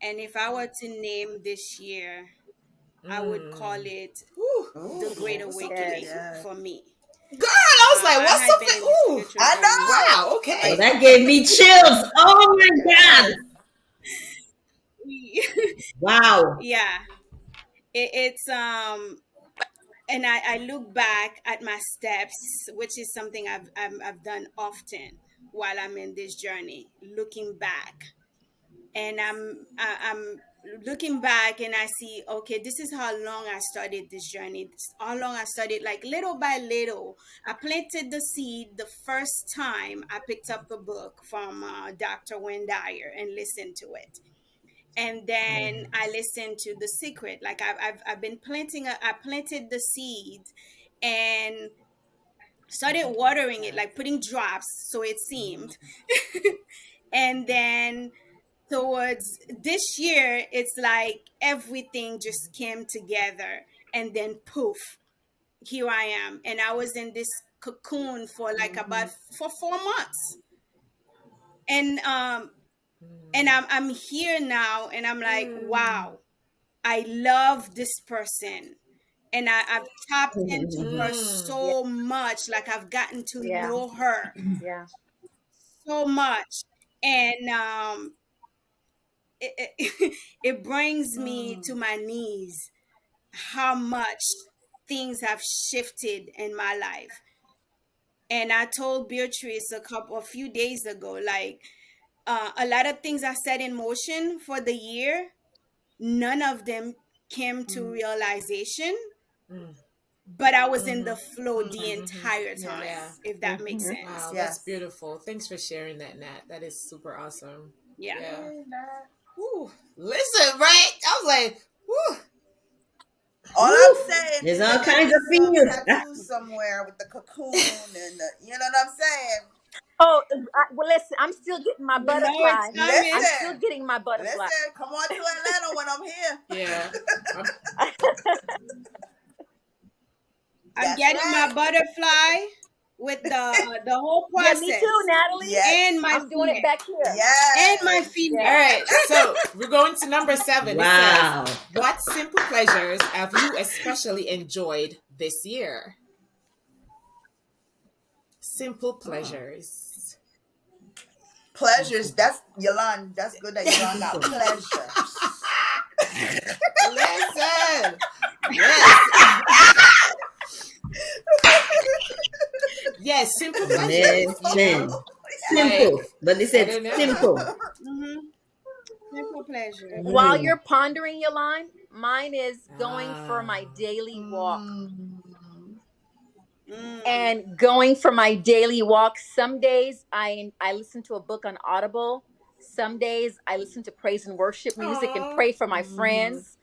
[SPEAKER 2] And if I were to name this year, I would call
[SPEAKER 1] Mm.
[SPEAKER 2] it
[SPEAKER 1] Ooh.
[SPEAKER 2] the Great
[SPEAKER 4] Ooh,
[SPEAKER 1] What's up?
[SPEAKER 5] Yes.
[SPEAKER 2] Awakening
[SPEAKER 4] yes.
[SPEAKER 2] for me.
[SPEAKER 1] Girl, I was like,
[SPEAKER 2] I
[SPEAKER 1] what's
[SPEAKER 2] had
[SPEAKER 1] up?
[SPEAKER 2] been in this
[SPEAKER 1] Ooh.
[SPEAKER 2] spiritual
[SPEAKER 4] I
[SPEAKER 2] journey for
[SPEAKER 4] know.
[SPEAKER 1] Wow.
[SPEAKER 3] Oh,
[SPEAKER 1] Okay.
[SPEAKER 2] like,
[SPEAKER 3] that gave me chills. Oh my God. Wow.
[SPEAKER 2] yeah, it's and I look back at my steps, which is something I've done often while I'm in this journey, looking back. And I'm looking back and I see, okay, this is how long I started this journey. How long I started, like little by little. I planted the seed the first time I picked up a book from Dr. Wayne Dyer and listened to it. And then I listened to The Secret. Like I've been planting, I planted the seed and started watering it,
[SPEAKER 1] Yeah.
[SPEAKER 2] like putting drops, so it seemed. And then towards this year, it's like everything just came together, and then poof, here I am. And I was in this cocoon for like
[SPEAKER 4] Mm-hmm.
[SPEAKER 2] about for 4 months. And
[SPEAKER 1] Mm.
[SPEAKER 2] I'm here now and I'm like,
[SPEAKER 1] Mm.
[SPEAKER 2] wow, I love this person. And I've tapped into her
[SPEAKER 1] Mm.
[SPEAKER 5] Yeah,
[SPEAKER 2] so much, like I've gotten to
[SPEAKER 5] yeah,
[SPEAKER 2] know her.
[SPEAKER 5] yeah.
[SPEAKER 2] so much. And it brings me to
[SPEAKER 4] Mm.
[SPEAKER 2] my knees how much things have shifted in my life. And I told Beatrice a few days ago, like, a lot of things I set in motion for the year, none of them came to
[SPEAKER 1] Mm,
[SPEAKER 2] realization,
[SPEAKER 1] mm,
[SPEAKER 2] but I was in the
[SPEAKER 1] mm-hmm,
[SPEAKER 2] flow the
[SPEAKER 1] mm-hmm.
[SPEAKER 2] entire
[SPEAKER 1] Yeah.
[SPEAKER 2] time,
[SPEAKER 4] Yes.
[SPEAKER 2] if that makes
[SPEAKER 5] Hmm.
[SPEAKER 2] sense.
[SPEAKER 1] Wow, that's
[SPEAKER 4] Yes.
[SPEAKER 1] beautiful. Thanks for sharing that, Nat. That is super awesome.
[SPEAKER 2] Yeah.
[SPEAKER 1] Yeah.
[SPEAKER 4] Hey, Nat.
[SPEAKER 1] Whew. Listen, right? I was like, whew.
[SPEAKER 4] All I'm
[SPEAKER 3] Woo!
[SPEAKER 4] saying
[SPEAKER 3] There's
[SPEAKER 4] is there
[SPEAKER 3] all
[SPEAKER 4] might
[SPEAKER 3] kinds
[SPEAKER 4] be
[SPEAKER 3] of
[SPEAKER 4] some
[SPEAKER 3] feels.
[SPEAKER 4] tattoos somewhere with the cocoon and the, you know what I'm saying?
[SPEAKER 5] Oh, well, listen, I'm still getting my
[SPEAKER 2] You know it's
[SPEAKER 5] butterfly.
[SPEAKER 2] coming.
[SPEAKER 5] I'm still
[SPEAKER 4] Listen,
[SPEAKER 5] getting my butterfly.
[SPEAKER 4] listen, come on to Atlanta when I'm
[SPEAKER 1] Yeah.
[SPEAKER 4] here.
[SPEAKER 1] I'm,
[SPEAKER 2] I'm
[SPEAKER 4] That's
[SPEAKER 2] getting my
[SPEAKER 4] right.
[SPEAKER 2] butterfly with the whole
[SPEAKER 5] Yeah, me too,
[SPEAKER 2] process,
[SPEAKER 5] Natalie.
[SPEAKER 4] Yes.
[SPEAKER 2] and my
[SPEAKER 5] I'm doing it
[SPEAKER 2] fear,
[SPEAKER 5] back here.
[SPEAKER 2] and my
[SPEAKER 4] Yes.
[SPEAKER 1] all
[SPEAKER 5] Yeah.
[SPEAKER 2] fear.
[SPEAKER 1] right. So we're going to number 7. It says,
[SPEAKER 3] Wow.
[SPEAKER 1] what simple pleasures have you especially enjoyed this year? Simple
[SPEAKER 4] Mm.
[SPEAKER 1] pleasures.
[SPEAKER 4] Pleasures. That's Yolanda. That's good that Yolanda got
[SPEAKER 3] Simple.
[SPEAKER 4] pleasures.
[SPEAKER 1] Listen. Yes. Yes, simple pleasures,
[SPEAKER 3] Listen.
[SPEAKER 1] Like,
[SPEAKER 3] Simple. But they
[SPEAKER 1] I
[SPEAKER 3] said
[SPEAKER 1] don't know.
[SPEAKER 3] simple.
[SPEAKER 2] Mm-hmm. Simple pleasure.
[SPEAKER 5] While
[SPEAKER 3] Mm.
[SPEAKER 5] you're pondering your line, mine is going for my
[SPEAKER 1] Ah.
[SPEAKER 5] daily walk.
[SPEAKER 4] Mm.
[SPEAKER 2] Mm.
[SPEAKER 5] And going for my daily walk, some days I listen to a book on Audible. Some days I listen to praise and worship music and
[SPEAKER 1] Oh.
[SPEAKER 5] pray for my
[SPEAKER 4] Mhm.
[SPEAKER 5] friends.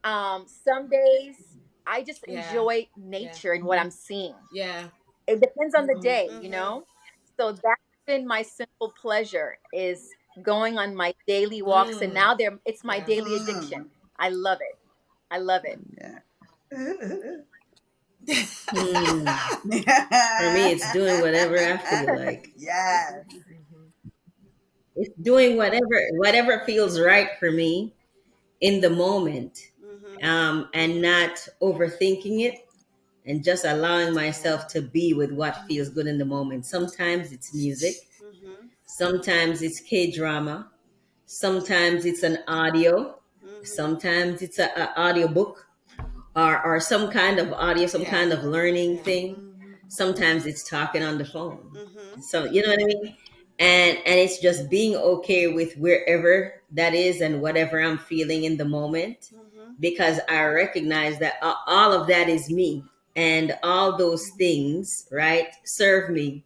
[SPEAKER 5] Some days I just
[SPEAKER 1] Yeah.
[SPEAKER 5] enjoy
[SPEAKER 1] Yeah.
[SPEAKER 5] nature and what I'm seeing.
[SPEAKER 1] Yeah.
[SPEAKER 5] It depends on the
[SPEAKER 4] Mhm.
[SPEAKER 5] day, you
[SPEAKER 2] Mm-hmm.
[SPEAKER 5] know? So that's been my simple pleasure is going on my daily walks, and
[SPEAKER 1] Mm.
[SPEAKER 5] now it's my
[SPEAKER 1] Yeah.
[SPEAKER 5] daily addiction.
[SPEAKER 4] Mm.
[SPEAKER 5] I love it. I love it.
[SPEAKER 4] Yeah.
[SPEAKER 3] Hmm. For me, it's doing whatever I feel like.
[SPEAKER 4] Yes.
[SPEAKER 1] Mhm.
[SPEAKER 3] It's doing whatever feels right for me in the moment,
[SPEAKER 2] Mm-hmm.
[SPEAKER 3] and not overthinking it, and just allowing
[SPEAKER 1] Yeah.
[SPEAKER 3] myself to be with what feels good in the moment. Sometimes it's music,
[SPEAKER 2] Mm-hmm.
[SPEAKER 3] sometimes it's K drama, sometimes it's an audio,
[SPEAKER 2] Mm-hmm.
[SPEAKER 3] sometimes it's a audio book, or some kind of audio, some
[SPEAKER 1] Yeah.
[SPEAKER 3] kind of learning
[SPEAKER 1] Yeah.
[SPEAKER 3] thing.
[SPEAKER 4] Mhm.
[SPEAKER 3] Sometimes it's talking on the phone.
[SPEAKER 2] Mm-hmm.
[SPEAKER 3] So you know what I mean? And it's just being okay with wherever that is and whatever I'm feeling in the moment,
[SPEAKER 2] Mm-hmm.
[SPEAKER 3] because I recognize that all of that is me, and all those things, right, serve me.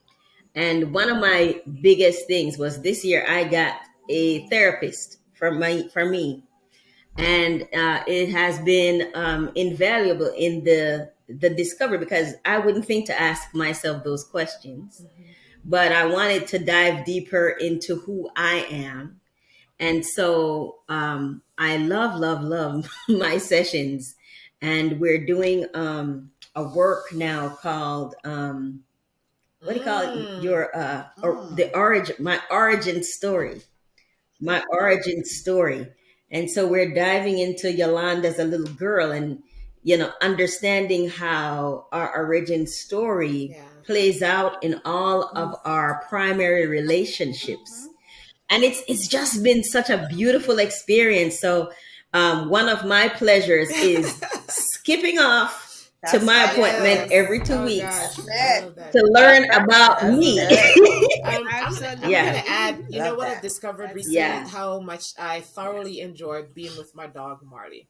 [SPEAKER 3] And one of my biggest things was this year I got a therapist for me, and it has been invaluable in the discovery, because I wouldn't think to ask myself those questions,
[SPEAKER 1] Mhm.
[SPEAKER 3] but I wanted to dive deeper into who I am. And so I love my sessions. And we're doing a work now called, what do you call it?
[SPEAKER 1] Mm.
[SPEAKER 3] Your the
[SPEAKER 4] Mm.
[SPEAKER 3] origin, my origin story. And so we're diving into Yolanda as a little girl, and understanding how our origin story
[SPEAKER 1] Yeah.
[SPEAKER 3] plays out in all of our primary relationships.
[SPEAKER 2] Mm-hmm.
[SPEAKER 3] And it's just been such a beautiful experience. So one of my pleasures is skipping off to
[SPEAKER 4] That's
[SPEAKER 3] my appointment
[SPEAKER 4] awesome.
[SPEAKER 1] Yes.
[SPEAKER 3] every two
[SPEAKER 1] Oh
[SPEAKER 3] weeks
[SPEAKER 1] gosh,
[SPEAKER 4] That's
[SPEAKER 1] I
[SPEAKER 4] it.
[SPEAKER 1] love that.
[SPEAKER 3] to learn about
[SPEAKER 4] That's
[SPEAKER 3] me.
[SPEAKER 1] Mm.
[SPEAKER 4] it.
[SPEAKER 1] I'm gonna
[SPEAKER 3] Yeah,
[SPEAKER 2] Absolutely.
[SPEAKER 1] add. You know
[SPEAKER 4] Love
[SPEAKER 1] what I've
[SPEAKER 4] that.
[SPEAKER 1] discovered
[SPEAKER 2] That's
[SPEAKER 1] recently?
[SPEAKER 3] yeah,
[SPEAKER 2] it.
[SPEAKER 1] How much I thoroughly enjoyed being with my dog Marley.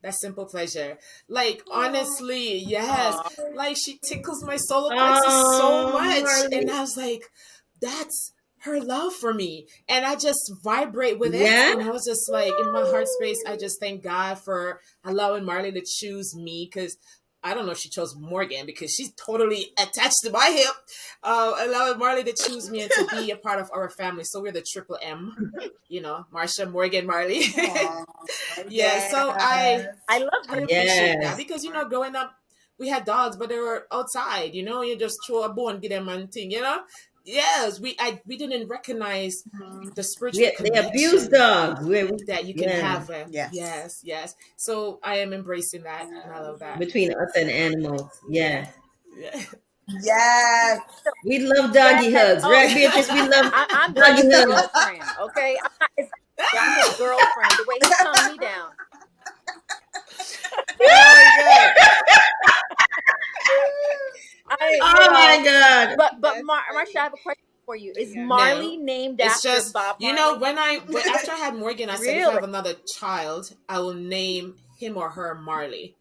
[SPEAKER 1] That simple pleasure. Like honestly, yes.
[SPEAKER 5] Aw.
[SPEAKER 1] Like she tickles my solar plexus so
[SPEAKER 3] oh,
[SPEAKER 1] much, and
[SPEAKER 3] Marley.
[SPEAKER 1] I was like, that's her love for me, and I just vibrate with it.
[SPEAKER 3] Yeah.
[SPEAKER 1] And I was just like in my heart space, I just thank God for allowing Marley to choose me, because I don't know if she chose Morgan because she's totally attached to my hip. Allowing Marley to choose me and to be a part of our family. So we're the triple M, Marsha, Morgan, Marley.
[SPEAKER 4] Aw,
[SPEAKER 1] Yeah, so I
[SPEAKER 4] yes.
[SPEAKER 5] I love
[SPEAKER 1] I
[SPEAKER 5] that.
[SPEAKER 1] appreciate that
[SPEAKER 3] Yes.
[SPEAKER 1] because growing up, we had dogs, but they were outside. You just throw a bone, get them and thing. Yes, we didn't recognize
[SPEAKER 4] Mhm.
[SPEAKER 1] the spiritual
[SPEAKER 3] They abuse
[SPEAKER 1] connection
[SPEAKER 3] dogs.
[SPEAKER 1] that you can
[SPEAKER 3] Yeah,
[SPEAKER 1] have.
[SPEAKER 4] Yes.
[SPEAKER 1] Yes, yes. So I am embracing that, and I love that.
[SPEAKER 3] between us and animals. Yeah.
[SPEAKER 1] Yeah, yeah.
[SPEAKER 4] Yes.
[SPEAKER 3] We love doggy
[SPEAKER 5] Yes.
[SPEAKER 3] hugs,
[SPEAKER 5] Oh,
[SPEAKER 3] right, Beatrice? We love
[SPEAKER 5] I'm
[SPEAKER 3] doggy
[SPEAKER 5] Doug's
[SPEAKER 3] hugs.
[SPEAKER 5] girlfriend. Okay, I'm not his. Yeah, I'm his girlfriend. The way he tongued me down.
[SPEAKER 1] Oh my god.
[SPEAKER 5] I,
[SPEAKER 3] Oh my God.
[SPEAKER 5] but
[SPEAKER 2] That's
[SPEAKER 5] Marsha, I
[SPEAKER 2] funny.
[SPEAKER 5] have a question for you. Is
[SPEAKER 2] Yeah.
[SPEAKER 5] Marley
[SPEAKER 1] No.
[SPEAKER 5] named
[SPEAKER 1] It's
[SPEAKER 5] after
[SPEAKER 1] just,
[SPEAKER 5] Bob Marley?
[SPEAKER 1] after I had Morgan, I said if I
[SPEAKER 5] Really?
[SPEAKER 1] have another child, I will name him or her Marley.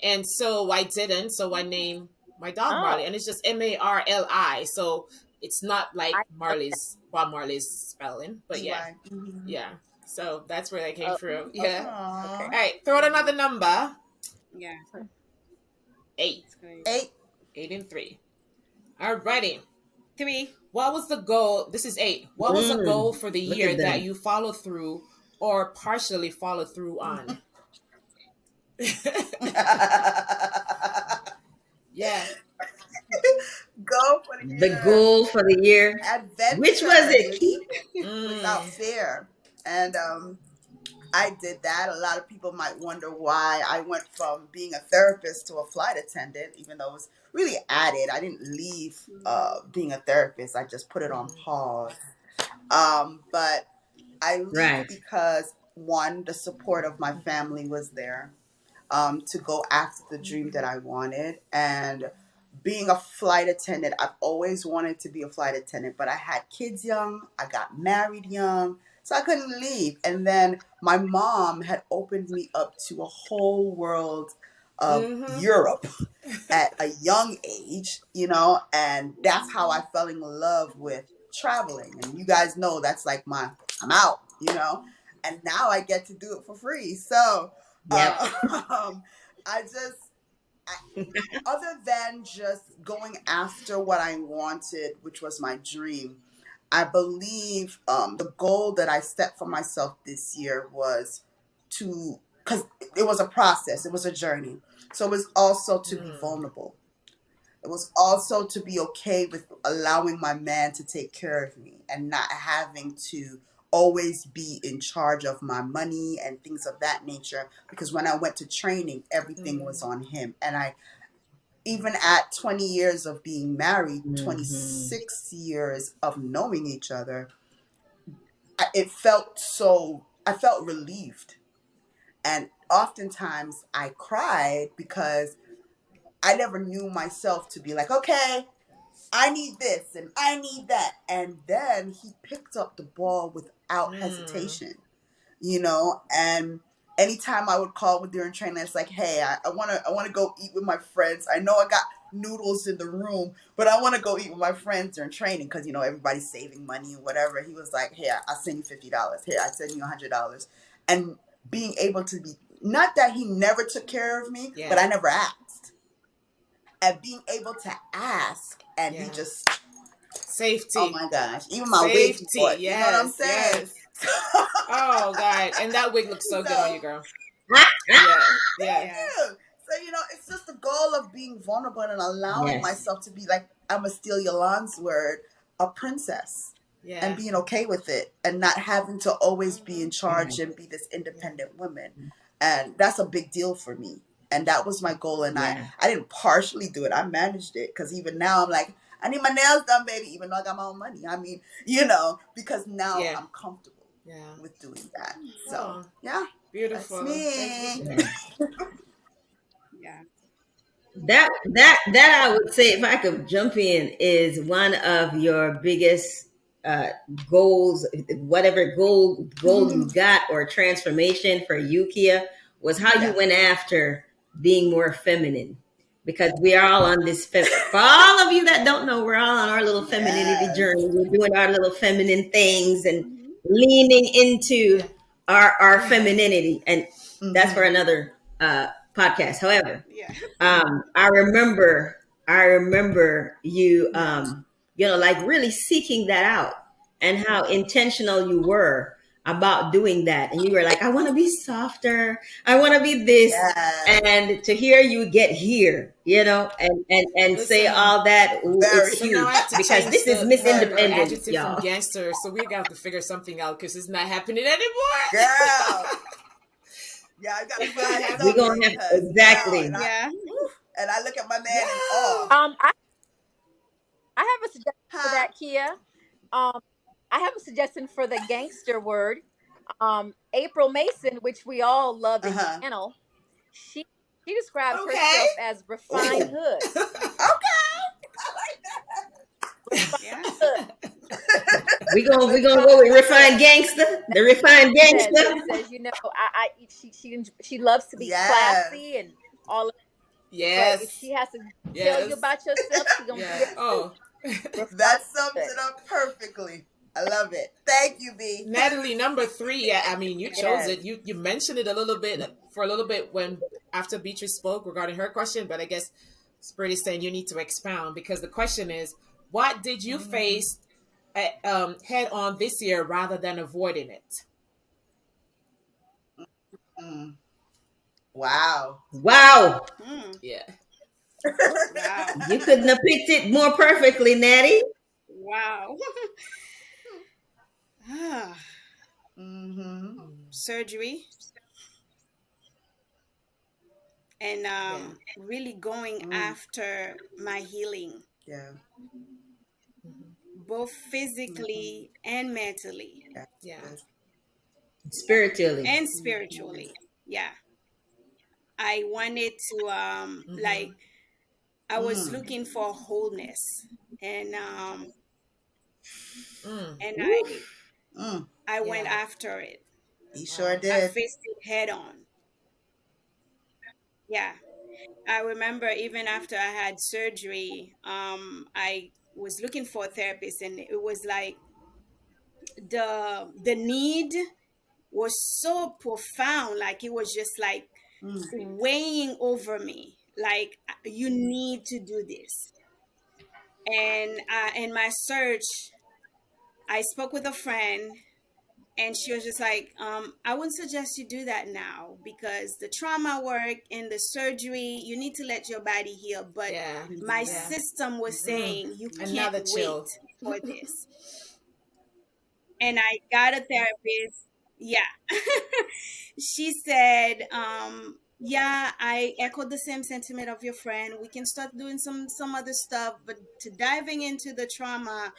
[SPEAKER 1] And so I didn't, so I named my dog Marley.
[SPEAKER 5] Oh,
[SPEAKER 1] And it's just Marli. So it's not like
[SPEAKER 5] I love that.
[SPEAKER 1] Bob Marley's spelling. But yeah.
[SPEAKER 4] EY. Hmm.
[SPEAKER 1] Yeah. So that's where that came
[SPEAKER 5] Oh,
[SPEAKER 1] through. Yeah.
[SPEAKER 5] okay.
[SPEAKER 4] Aww.
[SPEAKER 1] All right. Throw out another number.
[SPEAKER 2] Yeah.
[SPEAKER 1] Eight.
[SPEAKER 2] That's great.
[SPEAKER 4] 8.
[SPEAKER 1] 8 and 3. Alrighty.
[SPEAKER 2] 3.
[SPEAKER 1] What was the goal? This is 8. What was the goal
[SPEAKER 3] Mm,
[SPEAKER 1] for the
[SPEAKER 3] look
[SPEAKER 1] year
[SPEAKER 3] at
[SPEAKER 1] that
[SPEAKER 3] that.
[SPEAKER 1] you follow through or partially follow through on? Yeah.
[SPEAKER 4] Go for the
[SPEAKER 3] The
[SPEAKER 4] year.
[SPEAKER 3] goal for the year. Which was
[SPEAKER 4] Adventure
[SPEAKER 3] it, Keith?
[SPEAKER 4] without
[SPEAKER 1] Mm.
[SPEAKER 4] fear. And I did that. A lot of people might wonder why I went from being a therapist to a flight attendant, even though it was really added. I didn't leave being a therapist. I just put it on
[SPEAKER 1] Mm-hmm.
[SPEAKER 4] pause. But I leave
[SPEAKER 3] Right.
[SPEAKER 4] because one, the support of my family was there to go after the dream that I wanted. And being a flight attendant, I've always wanted to be a flight attendant, but I had kids young, I got married young, so I couldn't leave. And then my mom had opened me up to a whole world of
[SPEAKER 1] Mm-hmm.
[SPEAKER 4] Europe at a young age, and that's how I fell in love with traveling. And you guys know that's like I'm out, and now I get to do it for free. So,
[SPEAKER 3] Yep.
[SPEAKER 4] I just, I, other than just going after what I wanted, which was my dream, I believe the goal that I set for myself this year was because it was a process, it was a journey. So it was also to be
[SPEAKER 1] Mm.
[SPEAKER 4] vulnerable. It was also to be okay with allowing my man to take care of me and not having to always be in charge of my money and things of that nature. Because when I went to training, everything was
[SPEAKER 1] Mm.
[SPEAKER 4] on him. And even at 20 years of being married,
[SPEAKER 3] Hmm.
[SPEAKER 4] 26 years of knowing each other, I felt relieved. And oftentimes I cried because I never knew myself to be like, okay, I need this and I need that. And then he picked up the ball without
[SPEAKER 1] Mm.
[SPEAKER 4] hesitation, and anytime I would call with during training, it's like, hey, I wanna go eat with my friends. I know I got noodles in the room, but I wanna go eat with my friends during training because everybody's saving money and whatever. He was like, hey, I'll send you $50. Here, I send you $100. And being able to be, not that he never took care of me, but
[SPEAKER 1] Yeah.
[SPEAKER 4] I never asked. And being able to ask and he
[SPEAKER 1] Yeah.
[SPEAKER 4] just, oh
[SPEAKER 1] Safety.
[SPEAKER 4] my gosh, even my wig he
[SPEAKER 1] Safety.
[SPEAKER 4] bought, you know what I'm
[SPEAKER 1] Yes.
[SPEAKER 4] saying?
[SPEAKER 1] Yes. Oh God. And that wig looks so good on
[SPEAKER 4] So
[SPEAKER 1] you, girl. Yeah. Yeah.
[SPEAKER 2] Yeah.
[SPEAKER 4] you. So, it's just the goal of being vulnerable and allowing
[SPEAKER 3] Yes.
[SPEAKER 4] myself to be like, I'm going to steal Yolande's word, a princess, and
[SPEAKER 1] Yeah.
[SPEAKER 4] being okay with it and not having to always be in
[SPEAKER 2] Mm-hmm.
[SPEAKER 4] charge and be this
[SPEAKER 1] Yeah.
[SPEAKER 4] independent woman. And that's a big deal for me. And that was my goal. And I,
[SPEAKER 3] Yeah.
[SPEAKER 4] I didn't partially do it. I managed it because even now I'm like, I need my nails done, baby, even though I got my own money. I mean, because now
[SPEAKER 1] Yeah.
[SPEAKER 4] I'm comfortable
[SPEAKER 1] Yeah.
[SPEAKER 4] with doing that. So,
[SPEAKER 1] Oh,
[SPEAKER 4] yeah, that's
[SPEAKER 1] beautiful. Thanks for
[SPEAKER 4] me.
[SPEAKER 1] sharing.
[SPEAKER 3] Yes.
[SPEAKER 2] Yeah.
[SPEAKER 3] That I would say, if I could jump in, is one of your biggest uh, goals. Whatever goal you got or transformation for you, Kia, was how you
[SPEAKER 4] Yeah.
[SPEAKER 3] went after being more feminine. Because we are all on this. For all of you that don't know, we're all on our little femininity
[SPEAKER 4] Yes.
[SPEAKER 3] journey. We're doing our little feminine things and
[SPEAKER 2] Mm-hmm.
[SPEAKER 3] leaning into
[SPEAKER 1] Yeah.
[SPEAKER 3] our femininity, and that's for
[SPEAKER 4] Mm-hmm.
[SPEAKER 3] another podcast. However,
[SPEAKER 2] Yeah.
[SPEAKER 3] I remember, you,
[SPEAKER 4] Yeah.
[SPEAKER 3] like really seeking that out and how intentional you were about doing that. And you were like, I want to be softer. I want to be this.
[SPEAKER 4] Yes.
[SPEAKER 3] And to hear you get here, and say
[SPEAKER 1] Listen,
[SPEAKER 3] all that, ooh, it's
[SPEAKER 4] Very.
[SPEAKER 1] so now I
[SPEAKER 3] huge
[SPEAKER 1] have to
[SPEAKER 3] because
[SPEAKER 1] change
[SPEAKER 3] this is
[SPEAKER 1] the
[SPEAKER 3] Miss
[SPEAKER 1] your
[SPEAKER 3] Independence,
[SPEAKER 1] adjective from
[SPEAKER 3] y'all.
[SPEAKER 1] gangster. So we're gonna have to figure something out because it's not happening anymore.
[SPEAKER 4] Girl. Yeah, I gotta
[SPEAKER 1] It's not
[SPEAKER 4] find
[SPEAKER 3] We're
[SPEAKER 1] happening.
[SPEAKER 3] going
[SPEAKER 4] something
[SPEAKER 3] to have
[SPEAKER 4] because
[SPEAKER 3] exactly.
[SPEAKER 2] Yeah.
[SPEAKER 4] and I look at my man in
[SPEAKER 1] Yeah.
[SPEAKER 4] awe.
[SPEAKER 5] Um, I I have a suggestion for
[SPEAKER 4] Huh?
[SPEAKER 5] that, Kia. Um, I have a suggestion for the gangster word. April Mason, which we all love and
[SPEAKER 4] Uh-huh.
[SPEAKER 5] channel, she she describes
[SPEAKER 1] Okay.
[SPEAKER 5] herself as refined
[SPEAKER 4] Oh,
[SPEAKER 5] hood.
[SPEAKER 4] okay. I like
[SPEAKER 5] Refined
[SPEAKER 2] Yeah.
[SPEAKER 5] hood.
[SPEAKER 4] that.
[SPEAKER 3] We gonna go
[SPEAKER 4] Refined
[SPEAKER 3] with
[SPEAKER 4] hood.
[SPEAKER 3] refined gangster. The refined
[SPEAKER 5] She
[SPEAKER 3] gangster.
[SPEAKER 5] says, she loves to be
[SPEAKER 4] Yes.
[SPEAKER 5] classy and all, but if
[SPEAKER 1] Yes.
[SPEAKER 5] she has to tell you
[SPEAKER 1] Yes.
[SPEAKER 5] about yourself, she gonna be
[SPEAKER 1] Yeah.
[SPEAKER 5] there too.
[SPEAKER 1] Oh,
[SPEAKER 5] Refined
[SPEAKER 4] That sums
[SPEAKER 5] hood.
[SPEAKER 4] it up perfectly. I love it. Thank you, B.
[SPEAKER 1] Natalie, number three. Yeah, I mean, you chose
[SPEAKER 5] Yes.
[SPEAKER 1] it. You mentioned it a little bit for a little bit when after Beatrice spoke regarding her question, but I guess Spirit is saying you need to expound because the question is, what did you
[SPEAKER 4] Mm,
[SPEAKER 1] face head on this year rather than avoiding it?
[SPEAKER 4] mm. Wow.
[SPEAKER 3] Wow.
[SPEAKER 2] Hmm.
[SPEAKER 1] Yeah.
[SPEAKER 2] Wow.
[SPEAKER 3] You couldn't have picked it more perfectly, Natty.
[SPEAKER 2] Wow. Ah,
[SPEAKER 4] Mm-hmm.
[SPEAKER 1] Mm,
[SPEAKER 2] surgery and
[SPEAKER 1] yeah.
[SPEAKER 2] really going
[SPEAKER 4] Mm,
[SPEAKER 2] after my healing,
[SPEAKER 4] yeah.
[SPEAKER 1] Hmm.
[SPEAKER 2] both
[SPEAKER 4] Mm-hmm.
[SPEAKER 2] physically and mentally
[SPEAKER 1] Yeah.
[SPEAKER 4] Yes.
[SPEAKER 3] Spiritually.
[SPEAKER 2] and
[SPEAKER 4] Mm-hmm.
[SPEAKER 2] spiritually. Yeah. I wanted to
[SPEAKER 1] Hmm.
[SPEAKER 2] like I was
[SPEAKER 4] Mm,
[SPEAKER 2] looking for wholeness and
[SPEAKER 1] Mm,
[SPEAKER 2] and I
[SPEAKER 3] Oof.
[SPEAKER 4] mm.
[SPEAKER 2] I went
[SPEAKER 1] yeah.
[SPEAKER 2] after it.
[SPEAKER 4] He sure
[SPEAKER 1] Wow.
[SPEAKER 2] I
[SPEAKER 4] did.
[SPEAKER 2] faced it head on. Yeah. I remember even after I had surgery, I was looking for a therapist and it was like the need was so profound, like it was just like
[SPEAKER 4] Mm,
[SPEAKER 2] weighing over me, like you need to do this. And in my search, I spoke with a friend and she was just like, I wouldn't suggest you do that now because the trauma work and the surgery, you need to let your body heal. But
[SPEAKER 1] Yeah.
[SPEAKER 2] my
[SPEAKER 1] Yeah.
[SPEAKER 2] system was
[SPEAKER 1] Mm,
[SPEAKER 2] saying you can't
[SPEAKER 1] another
[SPEAKER 2] wait
[SPEAKER 1] chill.
[SPEAKER 2] for this. And I got a therapist. Yeah. She said, yeah, I echoed the same sentiment of your friend. We can start doing some other stuff, but to diving into the trauma,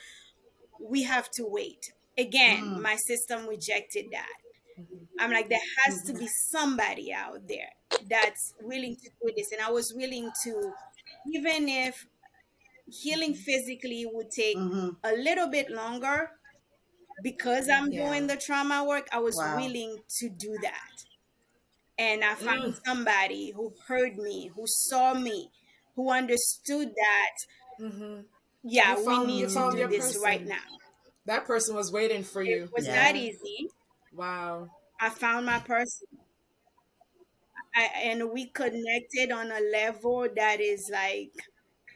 [SPEAKER 2] we have to wait. Again,
[SPEAKER 4] mm,
[SPEAKER 2] my system rejected that.
[SPEAKER 1] Hmm.
[SPEAKER 2] I'm like, there has to
[SPEAKER 4] mm-hmm,
[SPEAKER 2] be somebody out there that's willing to do this. And I was willing to, even if healing
[SPEAKER 1] Hmm.
[SPEAKER 2] physically would take
[SPEAKER 4] mm-hmm.
[SPEAKER 2] a little bit longer because I'm
[SPEAKER 1] Yeah.
[SPEAKER 2] doing the trauma work, I was
[SPEAKER 4] Wow.
[SPEAKER 2] willing to do that. And I
[SPEAKER 1] Mm,
[SPEAKER 2] found somebody who heard me, who saw me, who understood that,
[SPEAKER 1] hmm.
[SPEAKER 2] yeah, we
[SPEAKER 1] You
[SPEAKER 2] need to
[SPEAKER 1] found
[SPEAKER 2] do
[SPEAKER 1] your
[SPEAKER 2] this right
[SPEAKER 1] person.
[SPEAKER 2] now.
[SPEAKER 1] That person was waiting for
[SPEAKER 2] It
[SPEAKER 1] you.
[SPEAKER 2] was not
[SPEAKER 4] Yeah.
[SPEAKER 1] Yeah.
[SPEAKER 2] easy.
[SPEAKER 1] Wow.
[SPEAKER 2] I found my person. And we connected on a level that is like,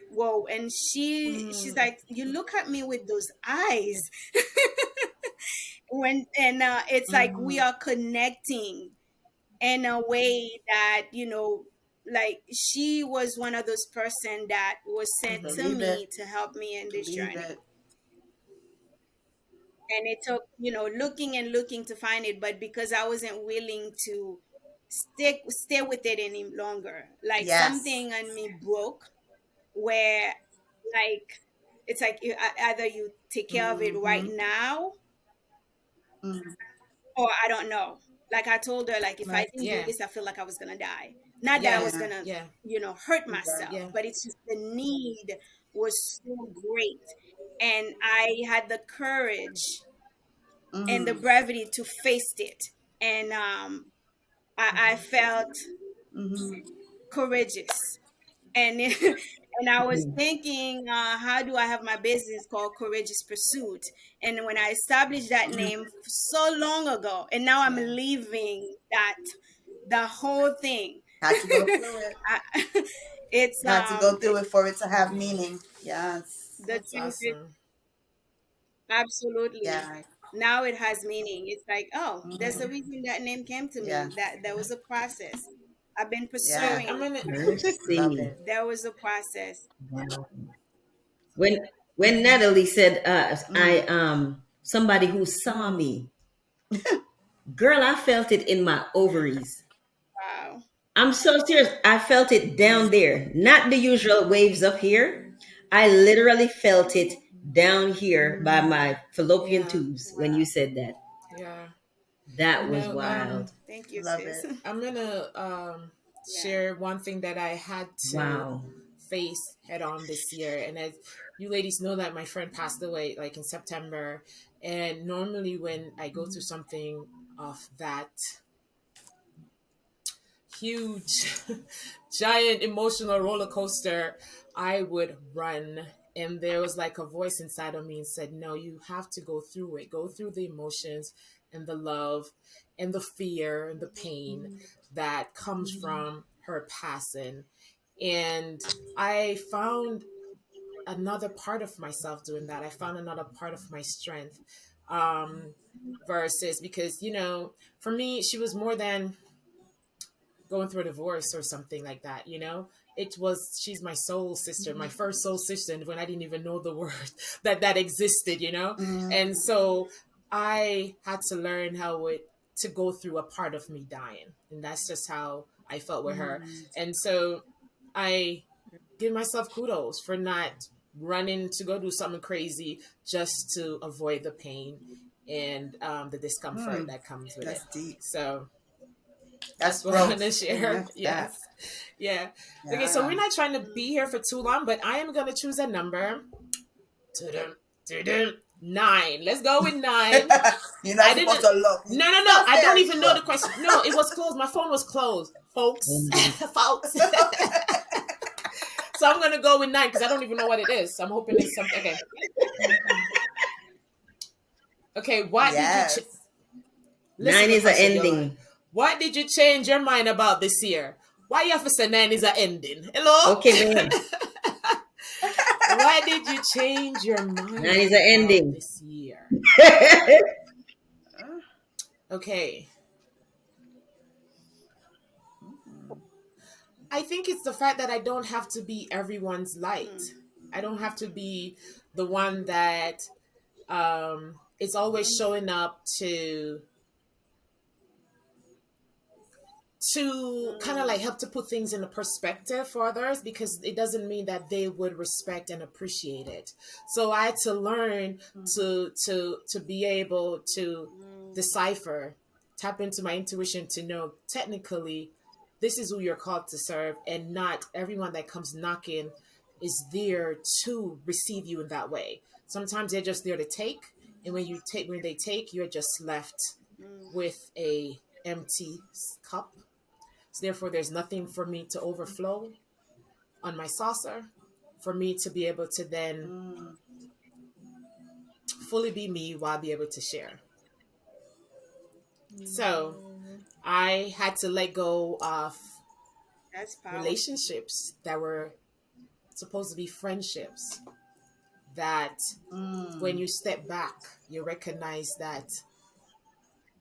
[SPEAKER 2] whoa. And she's
[SPEAKER 1] Mm,
[SPEAKER 2] like, you look at me with those eyes. When and it's like we
[SPEAKER 4] Mm-hmm.
[SPEAKER 2] are connecting in a way that, like she was one of those person that was sent
[SPEAKER 1] hmm.
[SPEAKER 2] to
[SPEAKER 4] Believe it.
[SPEAKER 2] me to help me in this
[SPEAKER 4] Believe
[SPEAKER 2] journey.
[SPEAKER 4] it.
[SPEAKER 2] And it took, looking and looking to find it, but because I wasn't willing to stay with it any longer, like
[SPEAKER 4] Yes.
[SPEAKER 2] something in me broke, where like it's like either you take care of it right
[SPEAKER 4] Mm-hmm.
[SPEAKER 2] now
[SPEAKER 4] Mm-hmm.
[SPEAKER 2] or I don't know. Like I told her, like if I
[SPEAKER 4] Right.
[SPEAKER 2] didn't do
[SPEAKER 1] Yeah.
[SPEAKER 2] this, I feel like I was gonna die. Not that I
[SPEAKER 1] Yeah.
[SPEAKER 2] was
[SPEAKER 4] Yeah.
[SPEAKER 2] gonna,
[SPEAKER 1] Yeah.
[SPEAKER 2] hurt
[SPEAKER 4] Yeah.
[SPEAKER 2] myself,
[SPEAKER 1] Yeah.
[SPEAKER 2] but it's just the need was so great, and I had the courage and the
[SPEAKER 4] Mm-hmm.
[SPEAKER 2] brevity to face it, and I
[SPEAKER 1] Hmm.
[SPEAKER 2] felt
[SPEAKER 4] Mm-hmm.
[SPEAKER 2] courageous, and and I was thinking, how do I have my business called Courageous Pursuit? And when I established that
[SPEAKER 4] Mm-hmm.
[SPEAKER 2] name so long ago, and now I'm
[SPEAKER 1] Yeah.
[SPEAKER 2] leaving that the whole thing.
[SPEAKER 4] Had to go through it.
[SPEAKER 2] I, it's
[SPEAKER 4] Had to go through it for it to have meaning. Yes.
[SPEAKER 2] the
[SPEAKER 1] That's
[SPEAKER 2] truth is
[SPEAKER 1] awesome.
[SPEAKER 2] absolutely,
[SPEAKER 4] Yeah.
[SPEAKER 2] now it has meaning. It's like, oh, there's a
[SPEAKER 4] Mm-hmm.
[SPEAKER 2] reason that name came to
[SPEAKER 4] Yeah.
[SPEAKER 2] me. That there was a process. I've been
[SPEAKER 1] So
[SPEAKER 4] Yeah.
[SPEAKER 1] I'm
[SPEAKER 2] pursuing
[SPEAKER 1] gonna.
[SPEAKER 2] it.
[SPEAKER 4] Love
[SPEAKER 3] Mercy.
[SPEAKER 4] it.
[SPEAKER 2] There was a process.
[SPEAKER 3] Wow. When Natalie said, I
[SPEAKER 4] Mm.
[SPEAKER 3] somebody who saw me, girl, I felt it in my ovaries.
[SPEAKER 2] Wow.
[SPEAKER 3] I'm so serious. I felt it down there, not the usual waves up here. I literally felt it down here by my fallopian
[SPEAKER 1] Yeah.
[SPEAKER 3] tubes when you
[SPEAKER 2] Wow.
[SPEAKER 3] said that.
[SPEAKER 1] Yeah. You
[SPEAKER 3] That was
[SPEAKER 1] know,
[SPEAKER 3] wild.
[SPEAKER 2] Thank you,
[SPEAKER 4] Love
[SPEAKER 2] sis.
[SPEAKER 4] it.
[SPEAKER 1] I'm gonna
[SPEAKER 2] Yeah.
[SPEAKER 1] share one thing that I had to
[SPEAKER 3] Wow.
[SPEAKER 1] face head on this year. And as you ladies know that my friend passed away like in September. And normally when I go through something of that huge, giant emotional roller coaster, I would run. And there was like a voice inside of me and said, no, you have to go through it. Go through the emotions and the love and the fear and the pain that comes from her passing. And I found another part of myself doing that. I found another part of my strength. Um, Versus because, for me, she was more than going through a divorce or something like that, she's my soul sister, my first soul sister, and when I didn't even know the word that existed. And
[SPEAKER 4] Mm,
[SPEAKER 1] so I had to learn how it to go through a part of me dying, and that's just how I felt with her.
[SPEAKER 4] mm,
[SPEAKER 1] And so I give myself kudos for not running to go do something crazy just to avoid the pain and the discomfort
[SPEAKER 4] mm.
[SPEAKER 1] that comes with
[SPEAKER 4] That's
[SPEAKER 1] it.
[SPEAKER 4] deep.
[SPEAKER 1] So
[SPEAKER 4] That's
[SPEAKER 1] that's what I want to
[SPEAKER 4] growth.
[SPEAKER 1] share.
[SPEAKER 4] Amen to that.
[SPEAKER 1] Yes. Yeah. Okay, so we're
[SPEAKER 4] Yeah.
[SPEAKER 1] not trying to be here for too long, but I am going to choose a number. To them, 9. Let's go with 9.
[SPEAKER 4] You're not
[SPEAKER 1] I
[SPEAKER 4] supposed
[SPEAKER 1] didn't.
[SPEAKER 4] to look. You
[SPEAKER 1] No, no, no.
[SPEAKER 4] stop
[SPEAKER 1] I don't
[SPEAKER 4] there.
[SPEAKER 1] even
[SPEAKER 4] You
[SPEAKER 1] know the
[SPEAKER 4] look.
[SPEAKER 1] question. No, it was closed. My phone was closed, folks.
[SPEAKER 3] Ending.
[SPEAKER 1] Folks. So I'm going to go with 9 because I don't even know what it is. So I'm hoping it's something. Okay. Okay. What did you.
[SPEAKER 4] Yes.
[SPEAKER 1] Listen
[SPEAKER 3] Nine
[SPEAKER 1] to the
[SPEAKER 3] is an
[SPEAKER 1] question, Yolan.
[SPEAKER 3] ending.
[SPEAKER 1] What did you change your mind about this year? Why you have to say 9 is an ending? Hello?
[SPEAKER 3] Okay, man.
[SPEAKER 1] Why did you change your
[SPEAKER 3] Nine
[SPEAKER 1] mind
[SPEAKER 3] is an
[SPEAKER 1] about
[SPEAKER 3] ending.
[SPEAKER 1] this year? Okay.
[SPEAKER 4] Mm,
[SPEAKER 1] I think it's the fact that I don't have to be everyone's light.
[SPEAKER 2] Mm,
[SPEAKER 1] I don't have to be the one that is always showing up to kind of
[SPEAKER 2] mm,
[SPEAKER 1] like help to put things in a perspective for others, because it doesn't mean that they would respect and appreciate it. So I had to learn
[SPEAKER 4] mhm,
[SPEAKER 1] to be able to
[SPEAKER 2] mm,
[SPEAKER 1] decipher, tap into my intuition to know technically this is who you're called to serve, and not everyone that comes knocking is there to receive you in that way. Sometimes they're just there to take, and when they take, you're just left
[SPEAKER 2] mm,
[SPEAKER 1] with a empty cup. So therefore, there's nothing for me to overflow on my saucer for me to be able to then
[SPEAKER 4] mm,
[SPEAKER 1] fully be me while be able to share. So
[SPEAKER 5] Mhm.
[SPEAKER 1] I had to let go of
[SPEAKER 2] that's powerful.
[SPEAKER 1] relationships that were supposed to be friendships, that when
[SPEAKER 4] mm,
[SPEAKER 1] you step back, you recognize that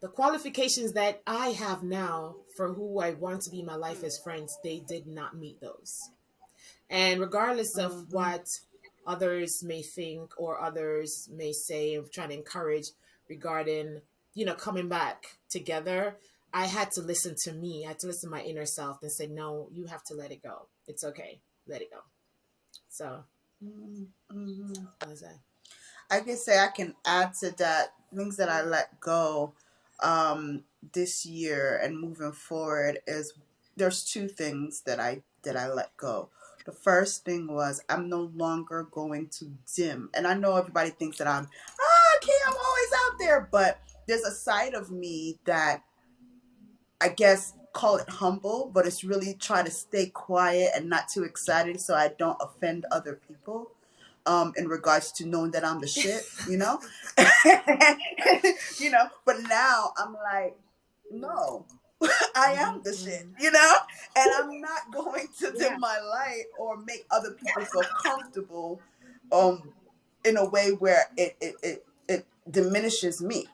[SPEAKER 1] the qualifications that I have now for who I want to be in my life
[SPEAKER 2] Mm,
[SPEAKER 1] as friends, they did not meet those. And regardless of
[SPEAKER 4] mhm,
[SPEAKER 1] what others may think or others may say and trying to encourage regarding, coming back together, I had to listen to me. I had to listen to my inner self and say, no, you have to let it go. It's okay. Let it go. So
[SPEAKER 4] mhm, mhm.
[SPEAKER 1] that was that.
[SPEAKER 4] I can say I can add to that things that I let go this year and moving forward is there's two things that I let go. The first thing was I'm no longer going to dim. And I know everybody thinks that okay, I'm always out there, but there's a side of me that I guess call it humble, but it's really try to stay quiet and not too excited so I don't offend other people. In regards to knowing that I'm the shit, But now I'm like, no, I
[SPEAKER 1] Mm-hmm,
[SPEAKER 4] am the shit,
[SPEAKER 1] mm-hmm.
[SPEAKER 4] and I'm not going to
[SPEAKER 2] yeah.
[SPEAKER 4] dim my light or make other people feel comfortable, um, in a way where it diminishes me.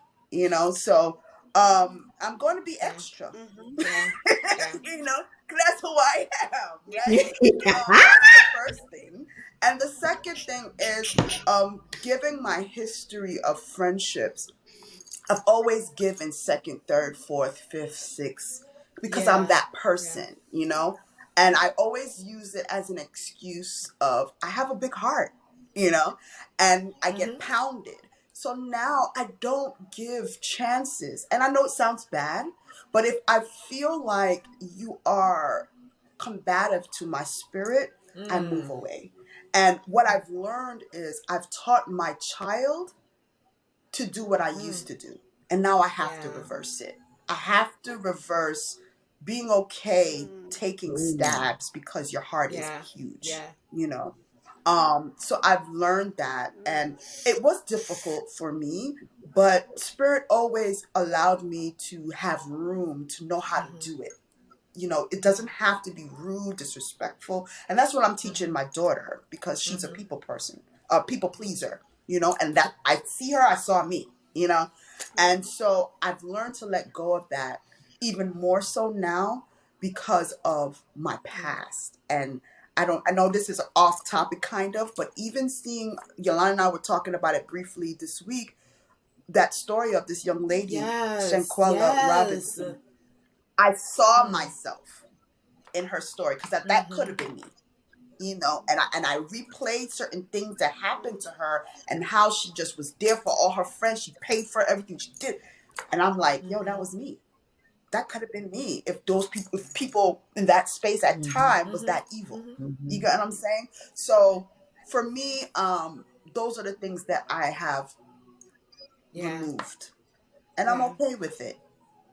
[SPEAKER 4] So, I'm going to be
[SPEAKER 1] Yeah,
[SPEAKER 4] extra,
[SPEAKER 2] Mm-hmm.
[SPEAKER 1] yeah, yeah.
[SPEAKER 4] 'cause that's who I am,
[SPEAKER 2] Yeah.
[SPEAKER 4] right? That's the first thing. And the second thing is giving my history of friendships. I've always given second, third, fourth, fifth, sixth because I'm
[SPEAKER 1] Yeah,
[SPEAKER 4] that
[SPEAKER 1] yeah.
[SPEAKER 4] person. And I always use it as an excuse of I have a big heart, you know, and I get
[SPEAKER 1] Mm-hmm.
[SPEAKER 4] pounded. So now I don't give chances. And I know it sounds bad, but if I feel like you are combative to my spirit, I move
[SPEAKER 1] Mm.
[SPEAKER 4] away. And what I've learned is I've taught my child to do what I
[SPEAKER 1] Mm.
[SPEAKER 4] used to do. And now I have to
[SPEAKER 1] Yeah.
[SPEAKER 4] reverse it. I have to reverse being okay
[SPEAKER 2] Mm.
[SPEAKER 4] taking
[SPEAKER 3] Ooh.
[SPEAKER 4] stabs because your heart is
[SPEAKER 1] Yeah.
[SPEAKER 4] huge,
[SPEAKER 1] Yeah.
[SPEAKER 4] you know. So I've learned that, and
[SPEAKER 2] Mm.
[SPEAKER 4] it was difficult for me, but spirit always allowed me to have room to know how to
[SPEAKER 1] Mm-hmm.
[SPEAKER 4] do it. It doesn't have to be rude, disrespectful. And that's what I'm teaching
[SPEAKER 1] Mm-hmm.
[SPEAKER 4] my daughter because she's a
[SPEAKER 1] Mm-hmm.
[SPEAKER 4] people person, a people pleaser, and that I see her, I saw me. And
[SPEAKER 2] Mm.
[SPEAKER 4] so I've learned to let go of that even more so now because of my
[SPEAKER 1] Yeah.
[SPEAKER 4] past. And I know this is off topic kind of, but even seeing Yolanda and I were talking about it briefly this week, that story of this young lady,
[SPEAKER 1] Yes.
[SPEAKER 4] Shanquella
[SPEAKER 1] Yes.
[SPEAKER 4] Robinson, I saw
[SPEAKER 1] Mm.
[SPEAKER 4] myself in her story because that could
[SPEAKER 1] Mm-hmm.
[SPEAKER 4] have been me. And I replayed certain things that happened to her and how she just was there for all her friends. She paid for everything she did, and I'm like, yo, that
[SPEAKER 1] Mm-hmm.
[SPEAKER 4] was me. That could have been me if people in that space at
[SPEAKER 3] Mhm.
[SPEAKER 4] time was
[SPEAKER 1] Mm-hmm.
[SPEAKER 4] that evil.
[SPEAKER 1] Mm-hmm.
[SPEAKER 4] You
[SPEAKER 3] Mhm.
[SPEAKER 4] get what I'm saying? So for me, those are the things that I have
[SPEAKER 1] Yeah.
[SPEAKER 4] removed, and I'm
[SPEAKER 1] Yeah.
[SPEAKER 4] okay with it.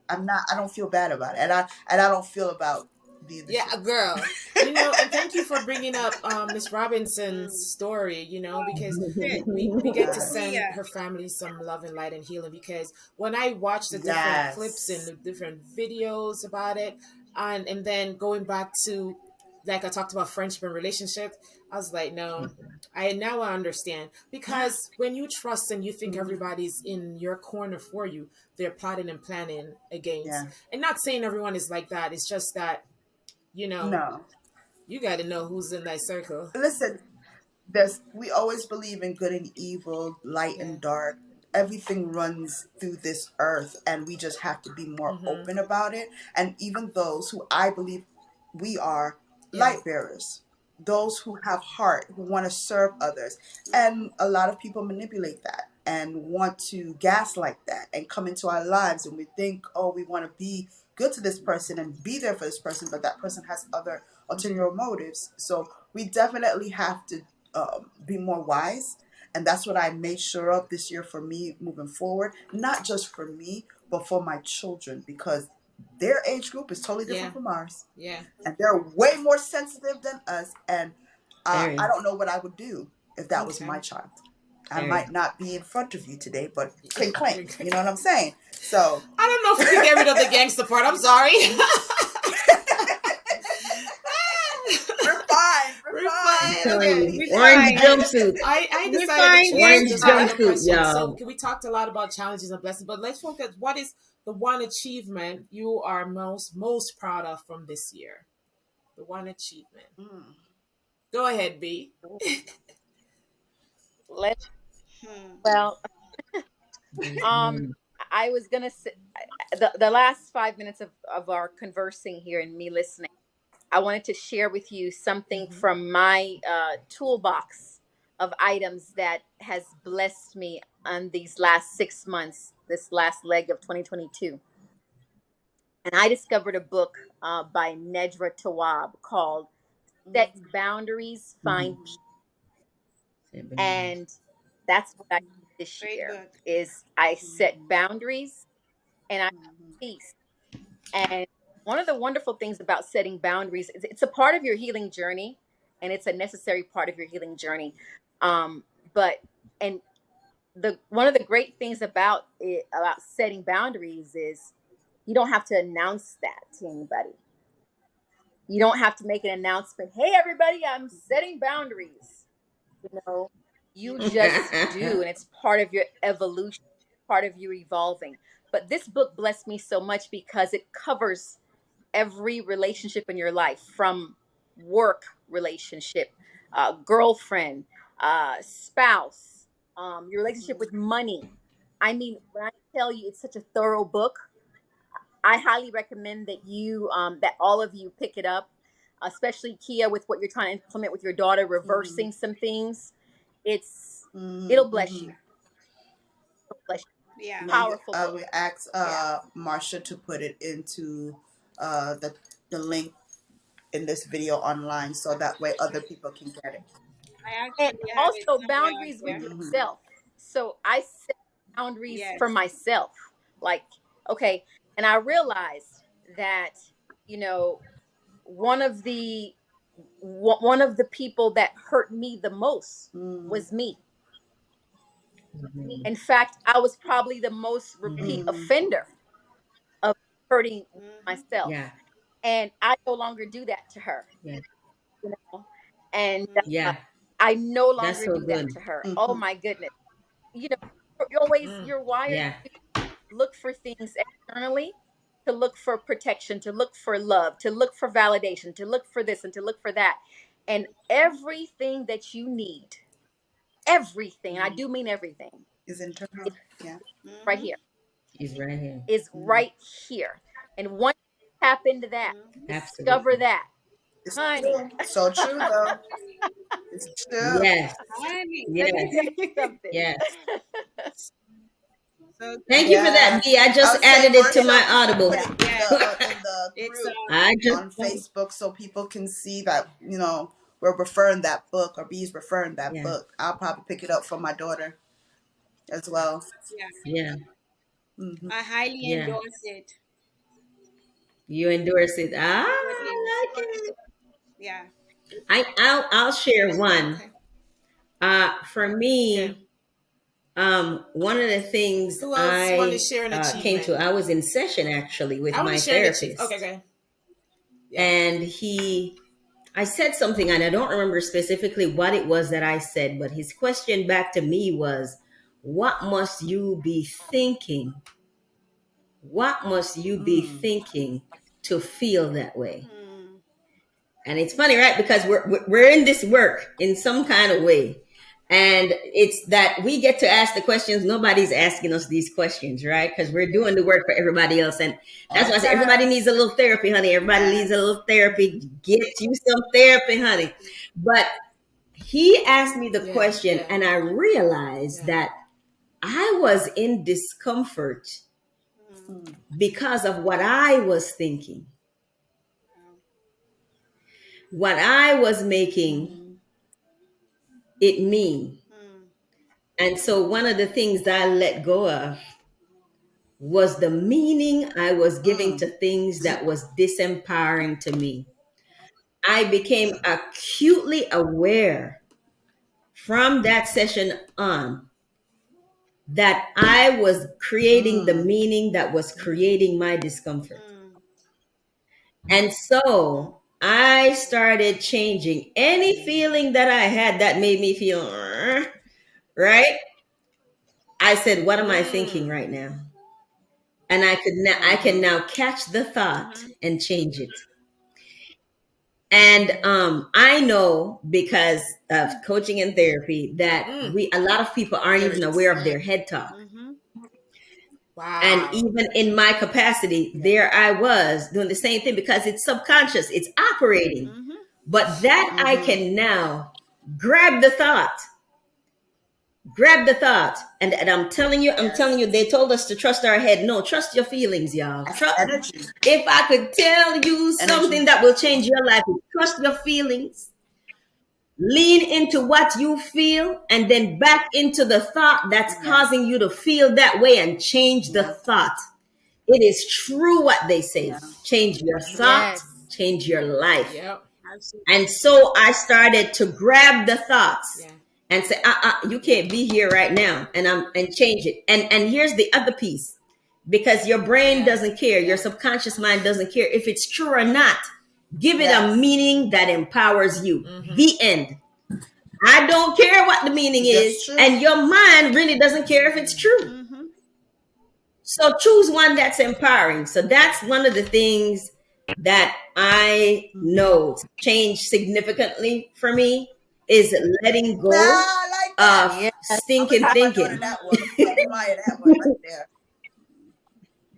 [SPEAKER 4] I don't feel bad about it, and I don't feel about being the
[SPEAKER 1] Yeah,
[SPEAKER 4] truth.
[SPEAKER 1] girl. And thank you for bringing up Miss Robinson's
[SPEAKER 2] Mm.
[SPEAKER 1] story, because
[SPEAKER 2] Shit.
[SPEAKER 1] we get to
[SPEAKER 4] Yes.
[SPEAKER 1] send
[SPEAKER 2] Hallelujah.
[SPEAKER 1] her family some love and light and healing, because when I watch the different clips and
[SPEAKER 4] Yes.
[SPEAKER 1] the different videos about it, and then going back to, like I talked about, friendship and relationship, I was like, no, I understand, because when you trust and you think
[SPEAKER 4] Mhm.
[SPEAKER 1] everybody's in your corner for you, they're plotting and planning against.
[SPEAKER 4] Yeah.
[SPEAKER 1] And not saying everyone is like that. It's just that, you know,
[SPEAKER 4] No.
[SPEAKER 1] you got to know who's in that circle.
[SPEAKER 4] Listen, we always believe in good and evil, light
[SPEAKER 1] Yeah.
[SPEAKER 4] and dark. Everything runs through this earth, and we just have to be more
[SPEAKER 1] Mm-hmm.
[SPEAKER 4] open about it. And even those who I believe we are
[SPEAKER 1] Yeah.
[SPEAKER 4] light bearers, those who have heart, who want to serve others. And a lot of people manipulate that and want to gaslight that and come into our lives, and we think, oh, we want to be good to this person and be there for this person, but that person has other ulterior motives. So we definitely have to be more wise. And that's what I made sure of this year for me moving forward, not just for me, but for my children, because their age group is totally
[SPEAKER 1] Yeah.
[SPEAKER 4] different from ours.
[SPEAKER 1] Yeah.
[SPEAKER 4] And they're way more sensitive than us. And I
[SPEAKER 3] Very,
[SPEAKER 4] don't know what I would do if that was
[SPEAKER 1] Okay.
[SPEAKER 4] my child. I
[SPEAKER 3] very.
[SPEAKER 4] might not be in front of you today, but
[SPEAKER 1] I
[SPEAKER 4] clink clink. You know what I'm saying? So
[SPEAKER 1] don't know if we could get rid of the gangster part. I'm sorry.
[SPEAKER 4] we're
[SPEAKER 1] We're
[SPEAKER 4] fine.
[SPEAKER 3] I'm
[SPEAKER 1] fine.
[SPEAKER 3] telling
[SPEAKER 1] Okay.
[SPEAKER 3] you,
[SPEAKER 2] We're
[SPEAKER 3] orange
[SPEAKER 2] fine.
[SPEAKER 1] And
[SPEAKER 3] jumpsuit,
[SPEAKER 1] I
[SPEAKER 2] We're
[SPEAKER 1] decided to
[SPEAKER 2] fine
[SPEAKER 1] choose
[SPEAKER 2] here.
[SPEAKER 3] orange
[SPEAKER 1] just random
[SPEAKER 3] jumpsuit,
[SPEAKER 1] questions. So
[SPEAKER 3] y'all.
[SPEAKER 1] we talked a lot about challenges and blessings, but let's focus. What is the one achievement you are most proud of from this year? The one achievement.
[SPEAKER 4] Mm.
[SPEAKER 1] Go ahead, B.
[SPEAKER 5] Let
[SPEAKER 2] Hmm.
[SPEAKER 5] well, um,
[SPEAKER 3] Mhm.
[SPEAKER 5] I was gonna say the last 5 minutes of our conversing here and me listening. I wanted to share with you something
[SPEAKER 1] Mm-hmm.
[SPEAKER 5] from my toolbox of items that has blessed me on these last 6 months, this last leg of 2022. And I discovered a book by Nedra Tawab called Set
[SPEAKER 2] Mm.
[SPEAKER 5] Boundaries, Find
[SPEAKER 3] Mhm.
[SPEAKER 5] Peace.
[SPEAKER 3] Seven.
[SPEAKER 5] And that's what I did this
[SPEAKER 2] Great
[SPEAKER 5] year
[SPEAKER 2] book.
[SPEAKER 5] is I set
[SPEAKER 4] Mhm.
[SPEAKER 5] boundaries and I found
[SPEAKER 4] Mhm.
[SPEAKER 5] peace. And one of the wonderful things about setting boundaries is it's a part of your healing journey and it's a necessary part of your healing journey. Um, but and the one of the great things about it about setting boundaries is you don't have to announce that to anybody. You don't have to make an announcement, hey everybody, I'm setting boundaries. Know, you just do, and it's part of your evolution, part of you evolving. But this book blessed me so much because it covers every relationship in your life, from work relationship, girlfriend, spouse, your relationship with money. I mean, when I tell you it's such a thorough book, I highly recommend that you that all of you pick it up. especially Kia, with what you're trying to implement with your daughter,
[SPEAKER 4] Mm-hmm.
[SPEAKER 5] reversing some things. It's
[SPEAKER 4] Mm-hmm.
[SPEAKER 5] it'll bless
[SPEAKER 4] Mm-hmm.
[SPEAKER 5] you. It'll bless you.
[SPEAKER 2] Yeah.
[SPEAKER 4] Maybe
[SPEAKER 5] Powerful
[SPEAKER 4] I
[SPEAKER 5] book.
[SPEAKER 4] will ask
[SPEAKER 5] Yeah.
[SPEAKER 4] Marsha to put it into the link in this video online so that way other people can get it.
[SPEAKER 2] I
[SPEAKER 5] And
[SPEAKER 2] actually have it
[SPEAKER 5] also
[SPEAKER 2] somewhere out
[SPEAKER 5] boundaries with
[SPEAKER 2] there.
[SPEAKER 4] Mm-hmm.
[SPEAKER 5] yourself. So I set boundaries for
[SPEAKER 2] Yes.
[SPEAKER 5] myself. Like, okay, and I realized that, you know, one of the one of the people that hurt me the most
[SPEAKER 4] Mm-hmm.
[SPEAKER 5] was me.
[SPEAKER 3] Mhm.
[SPEAKER 5] In fact, I was probably the most repeat
[SPEAKER 3] Mhm.
[SPEAKER 4] Mm-hmm.
[SPEAKER 5] offender of hurting
[SPEAKER 2] Mm-hmm.
[SPEAKER 5] myself.
[SPEAKER 3] Yeah.
[SPEAKER 5] And I no longer do that to her,
[SPEAKER 3] Yeah.
[SPEAKER 5] you know. And uh,
[SPEAKER 3] Yeah.
[SPEAKER 5] I no
[SPEAKER 3] That's
[SPEAKER 5] longer
[SPEAKER 3] so
[SPEAKER 5] do that
[SPEAKER 3] good.
[SPEAKER 5] to her. Oh
[SPEAKER 4] Mm-hmm.
[SPEAKER 5] my goodness. You know,
[SPEAKER 1] Mm.
[SPEAKER 5] you're wired
[SPEAKER 3] Yeah.
[SPEAKER 5] to look for things externally, to look for protection, to look for love, to look for validation, to look for this and to look for that. And everything that you need, everything, and I
[SPEAKER 4] Mm-hmm.
[SPEAKER 5] do mean everything,
[SPEAKER 4] Is
[SPEAKER 5] is
[SPEAKER 4] internal. Yeah.
[SPEAKER 5] right
[SPEAKER 2] Mm-hmm.
[SPEAKER 5] here,
[SPEAKER 3] He's right here.
[SPEAKER 5] is
[SPEAKER 4] Mm-hmm.
[SPEAKER 5] right here. And once you tap into that,
[SPEAKER 2] Mm-hmm.
[SPEAKER 5] discover
[SPEAKER 3] Absolutely.
[SPEAKER 5] that,
[SPEAKER 4] It's
[SPEAKER 5] honey,
[SPEAKER 4] true. So true though. It's true.
[SPEAKER 3] Yes.
[SPEAKER 2] Honey.
[SPEAKER 5] let me tell
[SPEAKER 3] Yes.
[SPEAKER 5] you something.
[SPEAKER 3] Yes.
[SPEAKER 2] So
[SPEAKER 3] Thank
[SPEAKER 2] good.
[SPEAKER 3] you for that,
[SPEAKER 4] Yeah.
[SPEAKER 3] B. I
[SPEAKER 4] I
[SPEAKER 3] just
[SPEAKER 4] would say
[SPEAKER 3] added it to my
[SPEAKER 4] Marsha, we should put
[SPEAKER 3] Audible.
[SPEAKER 2] Yeah.
[SPEAKER 4] it
[SPEAKER 2] Yeah.
[SPEAKER 4] in the
[SPEAKER 2] It's
[SPEAKER 4] group
[SPEAKER 3] I just
[SPEAKER 4] on Facebook so people can see that, we're referring that book or B's referring that
[SPEAKER 3] yeah.
[SPEAKER 4] book. I'll probably pick it up for my daughter as well.
[SPEAKER 2] yeah.
[SPEAKER 3] Yeah.
[SPEAKER 4] Hmm.
[SPEAKER 2] I highly
[SPEAKER 3] Yeah.
[SPEAKER 2] endorse it.
[SPEAKER 3] You endorse it. Ah,
[SPEAKER 2] It is.
[SPEAKER 3] I like it.
[SPEAKER 2] Yeah.
[SPEAKER 3] I'll share one.
[SPEAKER 1] Okay.
[SPEAKER 3] For
[SPEAKER 1] Yeah.
[SPEAKER 3] me, one of the things
[SPEAKER 1] Who else want to
[SPEAKER 3] I
[SPEAKER 1] share an
[SPEAKER 3] came to,
[SPEAKER 1] achievement?
[SPEAKER 3] I was in session actually with
[SPEAKER 1] I want to
[SPEAKER 3] my
[SPEAKER 1] share an achievement. Okay,
[SPEAKER 3] therapist,
[SPEAKER 1] okay. Yeah.
[SPEAKER 3] and I said something, and I don't remember specifically what it was that I said, but his question back to me was, "What must you be thinking? What must you be
[SPEAKER 4] Mm.
[SPEAKER 3] thinking to feel that way?"
[SPEAKER 2] Mm.
[SPEAKER 3] And it's funny, right? Because we're in this work in some kind of way. And it's that we get to ask the questions. Nobody's asking us these questions, right? Because we're doing the work for everybody else. And that's
[SPEAKER 4] All
[SPEAKER 3] why I
[SPEAKER 4] the
[SPEAKER 3] say everybody
[SPEAKER 4] time.
[SPEAKER 3] needs a little therapy, honey. Everybody needs a
[SPEAKER 4] Yes.
[SPEAKER 3] little therapy. Get you some therapy, honey. But he asked me the
[SPEAKER 1] Yeah.
[SPEAKER 3] question,
[SPEAKER 1] Yeah.
[SPEAKER 3] and I realized
[SPEAKER 1] Yeah.
[SPEAKER 3] that I was in discomfort
[SPEAKER 2] Mm.
[SPEAKER 4] Mm.
[SPEAKER 3] because of what I was thinking, what I was making
[SPEAKER 4] Mm-hmm.
[SPEAKER 3] it mean.
[SPEAKER 2] Mm.
[SPEAKER 3] And so one of the things that I let go of was the meaning I was giving
[SPEAKER 4] Mm.
[SPEAKER 3] to things that was disempowering to me. I became acutely aware from that session on that I was creating the
[SPEAKER 4] Mm.
[SPEAKER 3] meaning that was creating my discomfort.
[SPEAKER 2] Mm.
[SPEAKER 3] And
[SPEAKER 2] Mm.
[SPEAKER 3] so I started changing any feeling that I had that made me feel, right? I said, what am I thinking
[SPEAKER 1] Mm.
[SPEAKER 3] right now? And I can
[SPEAKER 4] Mm-hmm.
[SPEAKER 3] now catch the thought
[SPEAKER 2] Mm-hmm.
[SPEAKER 3] and change it. And I know because of coaching and therapy that
[SPEAKER 1] Mm.
[SPEAKER 3] we a lot of people aren't
[SPEAKER 1] There it
[SPEAKER 3] even
[SPEAKER 1] is.
[SPEAKER 3] aware of their head talk.
[SPEAKER 2] Mm-hmm.
[SPEAKER 3] And
[SPEAKER 1] Wow.
[SPEAKER 3] even in my capacity,
[SPEAKER 1] Yeah.
[SPEAKER 3] there I was doing the same thing because it's subconscious, it's operating.
[SPEAKER 2] Mm-hmm.
[SPEAKER 3] But that I
[SPEAKER 4] Mm-hmm.
[SPEAKER 3] can now grab the thought, grab the thought. And I'm
[SPEAKER 4] Yes.
[SPEAKER 3] telling you, they told us to trust our head. No, trust your feelings, y'all.
[SPEAKER 4] That's
[SPEAKER 3] Trust.
[SPEAKER 4] energy.
[SPEAKER 3] If I could tell you
[SPEAKER 4] Energy.
[SPEAKER 3] something that will change your life, trust your feelings, lean into what you feel, and then back into the thought that's
[SPEAKER 4] Yes.
[SPEAKER 3] causing you to feel that way and change the
[SPEAKER 4] Yeah.
[SPEAKER 3] thought. It is true what they say.
[SPEAKER 4] Yeah.
[SPEAKER 3] Change your thought,
[SPEAKER 5] Yes.
[SPEAKER 3] change your life.
[SPEAKER 1] Yep.
[SPEAKER 3] And
[SPEAKER 2] Absolutely.
[SPEAKER 3] so I started to grab the thoughts
[SPEAKER 1] Yeah.
[SPEAKER 3] and say, you
[SPEAKER 2] Yeah.
[SPEAKER 3] can't be here right now, and change it. And here's the other piece, because your brain
[SPEAKER 1] Yeah.
[SPEAKER 3] doesn't care, your
[SPEAKER 1] Yeah.
[SPEAKER 3] subconscious mind doesn't care if it's true or not. Give it a
[SPEAKER 4] Yes.
[SPEAKER 3] meaning that empowers you.
[SPEAKER 1] Mm-hmm.
[SPEAKER 3] The end. I don't care what the meaning is,
[SPEAKER 4] That's true.
[SPEAKER 3] and your mind really doesn't care if it's true.
[SPEAKER 2] Mm-hmm.
[SPEAKER 3] So choose one that's empowering. So that's one of the things that I
[SPEAKER 4] Mm-hmm.
[SPEAKER 3] know changed significantly for me is letting
[SPEAKER 4] Yeah,
[SPEAKER 3] go
[SPEAKER 4] I like that.
[SPEAKER 3] of
[SPEAKER 5] Yes.
[SPEAKER 4] I'm gonna
[SPEAKER 3] stinking
[SPEAKER 4] tell my daughter
[SPEAKER 3] thinking.
[SPEAKER 2] Mm-hmm.
[SPEAKER 4] that one. I'm gonna admire that one right there.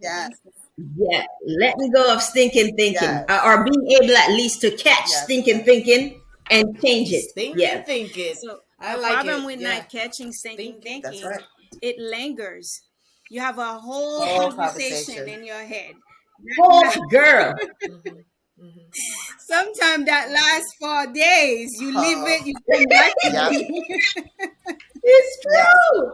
[SPEAKER 4] Yes.
[SPEAKER 3] Yeah, letting go of stinking thinking,
[SPEAKER 4] Yes.
[SPEAKER 3] or being able at least to catch
[SPEAKER 4] Yes.
[SPEAKER 3] stinking
[SPEAKER 4] Yes.
[SPEAKER 3] thinking and change it.
[SPEAKER 1] Stinking
[SPEAKER 3] Yeah,
[SPEAKER 1] thinking.
[SPEAKER 2] So
[SPEAKER 1] I
[SPEAKER 2] the
[SPEAKER 1] like
[SPEAKER 2] problem
[SPEAKER 1] it.
[SPEAKER 2] with
[SPEAKER 1] Yeah.
[SPEAKER 2] not catching stinking
[SPEAKER 1] Stinking.
[SPEAKER 4] That's
[SPEAKER 2] thinking,
[SPEAKER 4] right.
[SPEAKER 2] it lingers. You have a whole
[SPEAKER 4] Whole
[SPEAKER 2] conversation
[SPEAKER 4] conversation.
[SPEAKER 2] in your head.
[SPEAKER 3] oh girl,
[SPEAKER 1] Mm-hmm. Mm-hmm.
[SPEAKER 2] Sometimes that lasts for days. You leave
[SPEAKER 4] Oh,
[SPEAKER 2] it, you come back to
[SPEAKER 4] yep.
[SPEAKER 2] it.
[SPEAKER 3] it's
[SPEAKER 4] Yes.
[SPEAKER 3] true,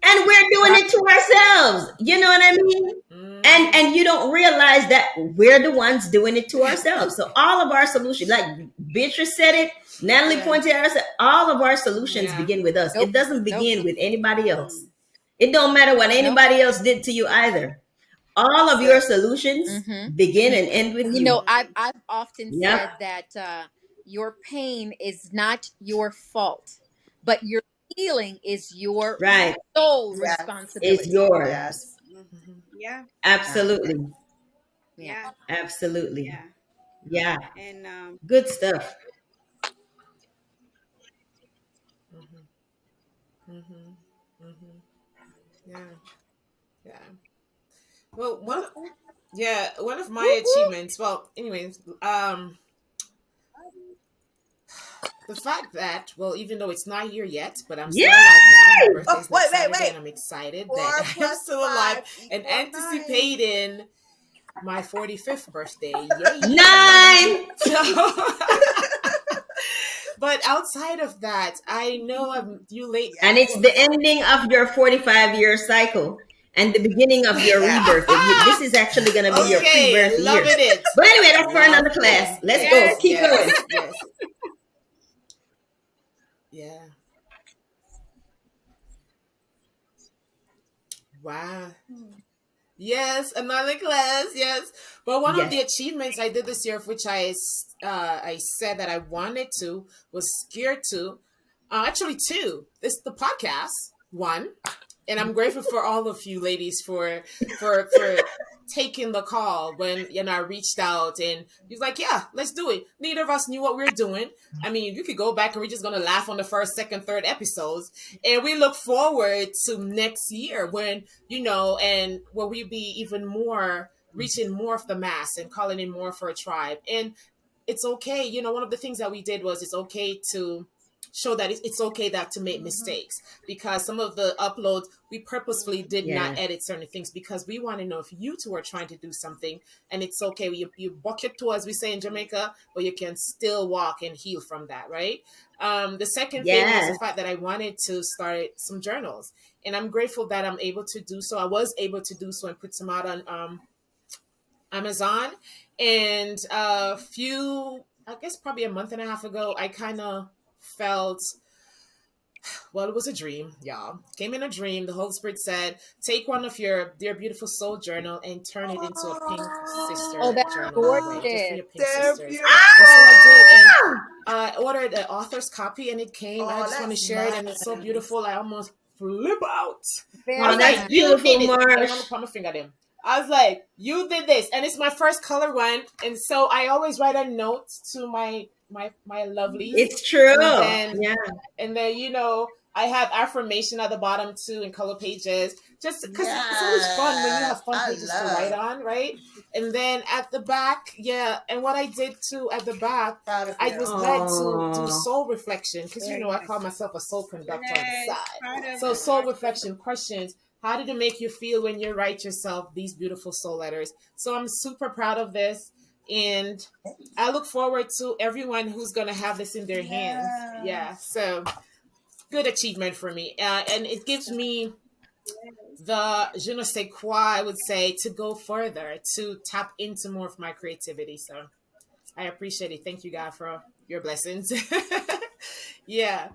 [SPEAKER 3] and we're doing
[SPEAKER 2] Right.
[SPEAKER 3] it to ourselves. You know what I mean?
[SPEAKER 1] Mm-hmm.
[SPEAKER 3] And you don't realize that we're the ones doing it to ourselves. So all of our solutions, like Beatrice said it, Natalie
[SPEAKER 1] Yeah.
[SPEAKER 3] pointed out, all of our solutions
[SPEAKER 1] Yeah.
[SPEAKER 3] begin with us. It
[SPEAKER 5] Nope.
[SPEAKER 3] doesn't
[SPEAKER 5] Nope.
[SPEAKER 3] begin with anybody else.
[SPEAKER 2] Mm.
[SPEAKER 3] It don't matter what
[SPEAKER 5] Nope.
[SPEAKER 3] anybody else did to you either. All
[SPEAKER 4] That's
[SPEAKER 3] of your
[SPEAKER 4] it.
[SPEAKER 3] solutions
[SPEAKER 5] Mm-hmm.
[SPEAKER 3] begin
[SPEAKER 5] And,
[SPEAKER 3] and end with
[SPEAKER 5] and
[SPEAKER 3] you.
[SPEAKER 5] I've often
[SPEAKER 3] Yep.
[SPEAKER 5] said that your pain is not your fault, but your healing is your
[SPEAKER 3] Right.
[SPEAKER 5] sole
[SPEAKER 4] Yes.
[SPEAKER 3] Is
[SPEAKER 5] responsibility.
[SPEAKER 3] yours.
[SPEAKER 4] Yes.
[SPEAKER 2] Mm.
[SPEAKER 1] Mm-hmm.
[SPEAKER 2] Yeah,
[SPEAKER 4] Yeah.
[SPEAKER 3] Absolutely.
[SPEAKER 5] Yeah.
[SPEAKER 2] yeah,
[SPEAKER 3] Absolutely.
[SPEAKER 2] yeah.
[SPEAKER 3] Yeah.
[SPEAKER 2] And
[SPEAKER 3] Good stuff.
[SPEAKER 1] Mm-hmm. Mm-hmm. Mm-hmm. Yeah. Yeah. Well,
[SPEAKER 4] Whoop, whoop,
[SPEAKER 1] one of my
[SPEAKER 5] Whoop, whoop.
[SPEAKER 1] achievements. Well, anyways, the fact that, well, even though it's not here yet, but I'm
[SPEAKER 3] Yay!
[SPEAKER 1] still alive now. My birthday
[SPEAKER 4] Oh,
[SPEAKER 1] is
[SPEAKER 4] wait,
[SPEAKER 1] next
[SPEAKER 4] wait,
[SPEAKER 1] Saturday,
[SPEAKER 4] wait.
[SPEAKER 1] and I'm excited that
[SPEAKER 4] 4
[SPEAKER 1] I'm
[SPEAKER 4] plus
[SPEAKER 1] still alive
[SPEAKER 4] 5
[SPEAKER 1] and
[SPEAKER 4] equals 9.
[SPEAKER 1] anticipating my 45th birthday. Yay!
[SPEAKER 3] 9.
[SPEAKER 1] So, but outside of that, I know you late.
[SPEAKER 3] And
[SPEAKER 4] Yes.
[SPEAKER 3] it's the ending of your 45-year cycle and the beginning of your
[SPEAKER 4] Yes.
[SPEAKER 3] rebirth. This is actually going to be your
[SPEAKER 4] Yes.
[SPEAKER 1] Okay,
[SPEAKER 3] pre-birth year.
[SPEAKER 1] loving it.
[SPEAKER 3] But anyway, that's for another class.
[SPEAKER 1] Loving
[SPEAKER 3] Let's
[SPEAKER 1] it.
[SPEAKER 3] go.
[SPEAKER 2] yes,
[SPEAKER 3] Keep going.
[SPEAKER 1] Yes, yes. Yeah. Wow. Yes, another class. Yes, but one of
[SPEAKER 3] Yes.
[SPEAKER 1] the achievements I did this year, of which I said that I wanted to, was scared to. Actually, two. This the podcast one, and I'm grateful for all of you ladies for taking the call when I reached out and he was like, yeah, let's do it. Neither of us knew what we were doing. I mean, you could go back and we're just gonna laugh on the first, second, third episodes, and we look forward to next year when and will we be even more reaching more of the mass and calling in more for a tribe. And it's okay. One of the things that we did was it's okay to show that it's okay that to make
[SPEAKER 2] hmm
[SPEAKER 1] mistakes, because some of the uploads we purposefully
[SPEAKER 2] hmm
[SPEAKER 1] did not
[SPEAKER 3] Yeah.
[SPEAKER 1] edit certain things because we want to know if you two are trying to do something, and it's okay. You bucket to, as we say in Jamaica, but you can still walk and heal from that, right? The second thing was the
[SPEAKER 3] Yes.
[SPEAKER 1] fact that I wanted to start some journals, and I'm grateful that I'm able to do so. I was able to do so and put some out on Amazon. And a few, I guess probably a month and a half ago, I kind of felt, well, it was a dream, y'all. Came in a dream. The Holy Spirit said, take one of your Dear Beautiful Soul journal and turn it into a pink
[SPEAKER 5] Oh,
[SPEAKER 1] sister
[SPEAKER 5] that's
[SPEAKER 1] journal that way, just for
[SPEAKER 5] gorgeous.
[SPEAKER 1] your pink
[SPEAKER 4] They're
[SPEAKER 1] sisters. And so I did. And
[SPEAKER 4] beautiful.
[SPEAKER 1] I ordered an author's copy and it came. I
[SPEAKER 4] Oh,
[SPEAKER 1] just want to
[SPEAKER 4] that's
[SPEAKER 1] share it. And it's so
[SPEAKER 4] nice.
[SPEAKER 1] beautiful. I almost flip out. I
[SPEAKER 3] Oh,
[SPEAKER 1] was
[SPEAKER 5] Very
[SPEAKER 3] that's
[SPEAKER 1] like,
[SPEAKER 5] nice.
[SPEAKER 1] you
[SPEAKER 3] beautiful,
[SPEAKER 1] did it. And I'm
[SPEAKER 3] Marsh.
[SPEAKER 1] going to put my finger at him. I was like, you did this. And it's my first color one. And so I always write a note to my lovelies.
[SPEAKER 3] It's true.
[SPEAKER 1] And then
[SPEAKER 3] Yeah.
[SPEAKER 1] I have affirmation at the bottom too in color pages, just because it's always fun when you
[SPEAKER 4] Yes.
[SPEAKER 1] have fun
[SPEAKER 4] I
[SPEAKER 1] pages to write
[SPEAKER 4] love.
[SPEAKER 1] on, right? And then at the back, yeah, and what I did too at the back,
[SPEAKER 4] Proud of
[SPEAKER 1] I
[SPEAKER 4] you.
[SPEAKER 1] was led to do
[SPEAKER 3] Oh,
[SPEAKER 1] soul reflection because
[SPEAKER 2] very
[SPEAKER 1] I call
[SPEAKER 2] nice.
[SPEAKER 1] myself a soul conductor on the
[SPEAKER 2] Yes,
[SPEAKER 1] side.
[SPEAKER 2] part of
[SPEAKER 1] So
[SPEAKER 2] it,
[SPEAKER 1] soul
[SPEAKER 2] Marcy.
[SPEAKER 1] reflection questions: how did it make you feel when you write yourself these beautiful soul letters? So I'm super proud of this, and I look forward to everyone who's gonna have this in their hands. Yeah,
[SPEAKER 4] Yes.
[SPEAKER 1] so good achievement for me, and it gives me the je ne sais quoi, I would say, to go further, to tap into more of my creativity. So I appreciate it. Thank you, God, for your blessings. Yeah.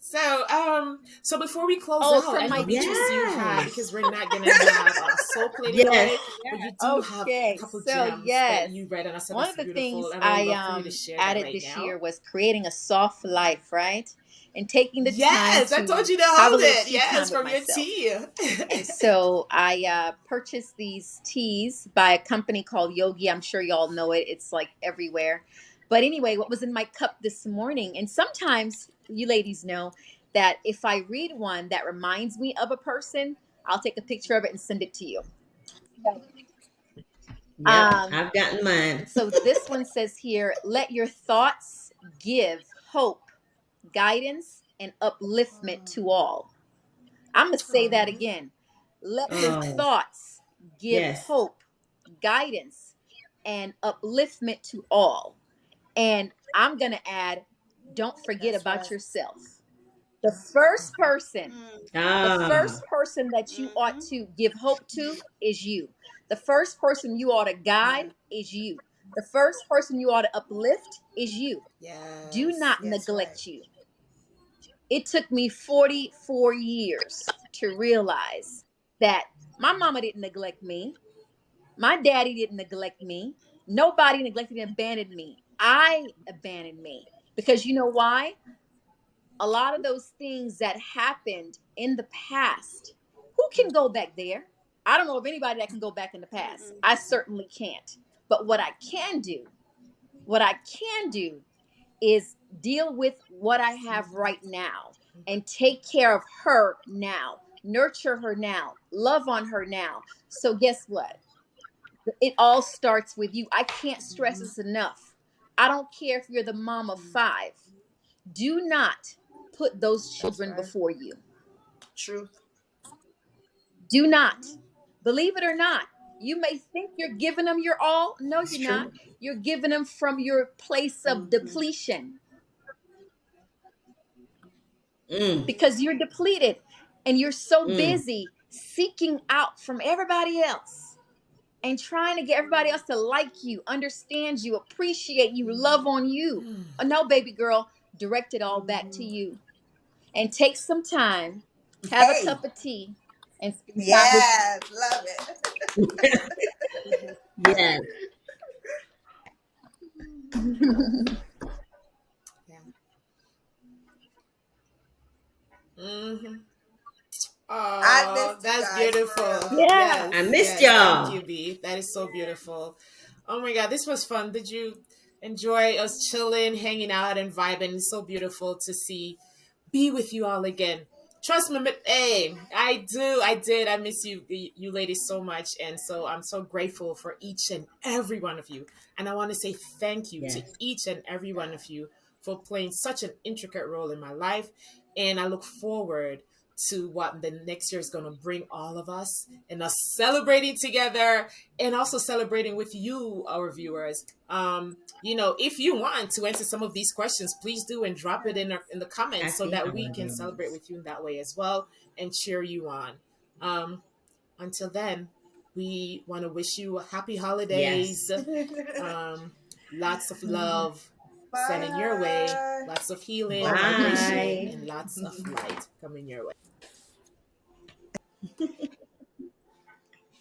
[SPEAKER 1] So before we close
[SPEAKER 5] Oh,
[SPEAKER 1] out,
[SPEAKER 5] from
[SPEAKER 1] I know
[SPEAKER 5] my
[SPEAKER 1] Beatrice, you have,
[SPEAKER 3] yes.
[SPEAKER 1] because we're not gonna have a soul plate in a
[SPEAKER 3] Yes.
[SPEAKER 1] way, but
[SPEAKER 2] Yeah.
[SPEAKER 1] you do have a
[SPEAKER 5] okay.
[SPEAKER 1] couple
[SPEAKER 5] So
[SPEAKER 1] gems that
[SPEAKER 5] yes,
[SPEAKER 1] you read, and I said
[SPEAKER 5] one
[SPEAKER 1] that's
[SPEAKER 5] of the
[SPEAKER 1] beautiful,
[SPEAKER 5] things
[SPEAKER 1] and I would
[SPEAKER 5] I
[SPEAKER 1] love for you to share that
[SPEAKER 5] added
[SPEAKER 1] right
[SPEAKER 5] this year
[SPEAKER 1] now.
[SPEAKER 5] was creating a soft life, right? And taking the time
[SPEAKER 1] Yes, I told
[SPEAKER 5] to
[SPEAKER 1] you to
[SPEAKER 5] have a
[SPEAKER 1] hold
[SPEAKER 5] little
[SPEAKER 1] it.
[SPEAKER 5] tea time
[SPEAKER 1] Yes,
[SPEAKER 5] with
[SPEAKER 1] from your
[SPEAKER 5] myself.
[SPEAKER 1] tea.
[SPEAKER 5] And so I purchased these teas by a company called Yogi. I'm sure y'all know it. It's like everywhere. But anyway, what was in my cup this morning? And sometimes you ladies know that if I read one that reminds me of a person, I'll take a picture of it and send it to you.
[SPEAKER 3] Yep,
[SPEAKER 5] Um,
[SPEAKER 3] I've gotten mine.
[SPEAKER 5] so this one says here, let your thoughts give hope, guidance, and upliftment to all. I'm going to say that
[SPEAKER 1] Oh,
[SPEAKER 5] again. Let your
[SPEAKER 3] Oh,
[SPEAKER 5] thoughts give
[SPEAKER 3] yes.
[SPEAKER 5] hope, guidance, and upliftment to all. And I'm going to add, don't forget
[SPEAKER 2] That's
[SPEAKER 5] about
[SPEAKER 2] right.
[SPEAKER 5] yourself. The first person,
[SPEAKER 2] Mm,
[SPEAKER 5] the
[SPEAKER 3] Ah,
[SPEAKER 5] first person that you ought
[SPEAKER 2] mm-hmm.
[SPEAKER 5] to give hope to is you. The first person you ought to guide
[SPEAKER 2] Yeah.
[SPEAKER 5] is you. The first person you ought to uplift is you. Do
[SPEAKER 1] yes.
[SPEAKER 5] not
[SPEAKER 2] Yes, right.
[SPEAKER 5] neglect you. It took me 44 years to realize that my mama didn't neglect me. My daddy didn't neglect me. Nobody neglected and abandoned me. I abandoned me. Because you know why? A lot of those things that happened in the past, who can go back there? I don't know of anybody that can go back in the past.
[SPEAKER 2] Mm-mm.
[SPEAKER 5] I certainly can't. But what I can do is deal with what I have right now and take care of her now, nurture her now, love on her now. So, guess what? It all starts with you. I can't stress this enough. I don't care if you're the mom of five, do not put those
[SPEAKER 2] That's
[SPEAKER 5] children
[SPEAKER 2] right.
[SPEAKER 5] before you.
[SPEAKER 4] Truth.
[SPEAKER 5] Do not.
[SPEAKER 2] Mm-hmm.
[SPEAKER 5] Believe it or not, you may think you're giving them your all. No,
[SPEAKER 3] it's
[SPEAKER 5] you're not.
[SPEAKER 3] true.
[SPEAKER 5] You're giving them from your place of
[SPEAKER 2] Mm-hmm.
[SPEAKER 5] depletion
[SPEAKER 3] Mm,
[SPEAKER 5] because
[SPEAKER 2] Mm-hmm.
[SPEAKER 5] you're depleted and you're so
[SPEAKER 3] mm.
[SPEAKER 5] busy seeking out from everybody else and trying to get everybody else to like you, understand you, appreciate you, love on you. Oh, no, baby girl, direct it all back to
[SPEAKER 2] Mm-hmm.
[SPEAKER 5] you and take some time, have a
[SPEAKER 4] Hey.
[SPEAKER 5] cup of tea, and spend time with
[SPEAKER 4] Yes. Love it.
[SPEAKER 3] Yes.
[SPEAKER 5] me.
[SPEAKER 1] Yeah. Mm-hmm.
[SPEAKER 4] I
[SPEAKER 1] Oh,
[SPEAKER 4] missed you
[SPEAKER 1] that's
[SPEAKER 4] guys for
[SPEAKER 1] beautiful.
[SPEAKER 4] real.
[SPEAKER 5] Yeah.
[SPEAKER 3] I
[SPEAKER 1] Yes,
[SPEAKER 3] missed
[SPEAKER 1] yes. Thank
[SPEAKER 3] y'all.
[SPEAKER 1] you, B. That is so beautiful. Oh my God, this was fun. Did you enjoy us chilling, hanging out, and vibing? It's so beautiful to see, be with you all again. Trust me, hey, I do, I did. I miss you ladies so much, and so I'm so grateful for each and every one of you. And I want to say thank you to
[SPEAKER 3] Yes.
[SPEAKER 1] each and every one
[SPEAKER 2] Yeah.
[SPEAKER 1] of you for playing such an intricate role in my life. And I look forward to what the next year is going to bring all of us and us celebrating together and also celebrating with you, our viewers. If you want to answer some of these questions, please do and drop it in the comments so
[SPEAKER 3] Happy
[SPEAKER 1] that we can celebrate
[SPEAKER 3] holidays.
[SPEAKER 1] with you in that way as well and cheer you on. Um, until then, we want to wish you happy holidays,
[SPEAKER 3] Yes.
[SPEAKER 1] um, lots of love sending your way,
[SPEAKER 4] Bye.
[SPEAKER 1] lots of healing,
[SPEAKER 4] Over.
[SPEAKER 1] vibration,
[SPEAKER 3] Bye.
[SPEAKER 1] and lots of light coming your way.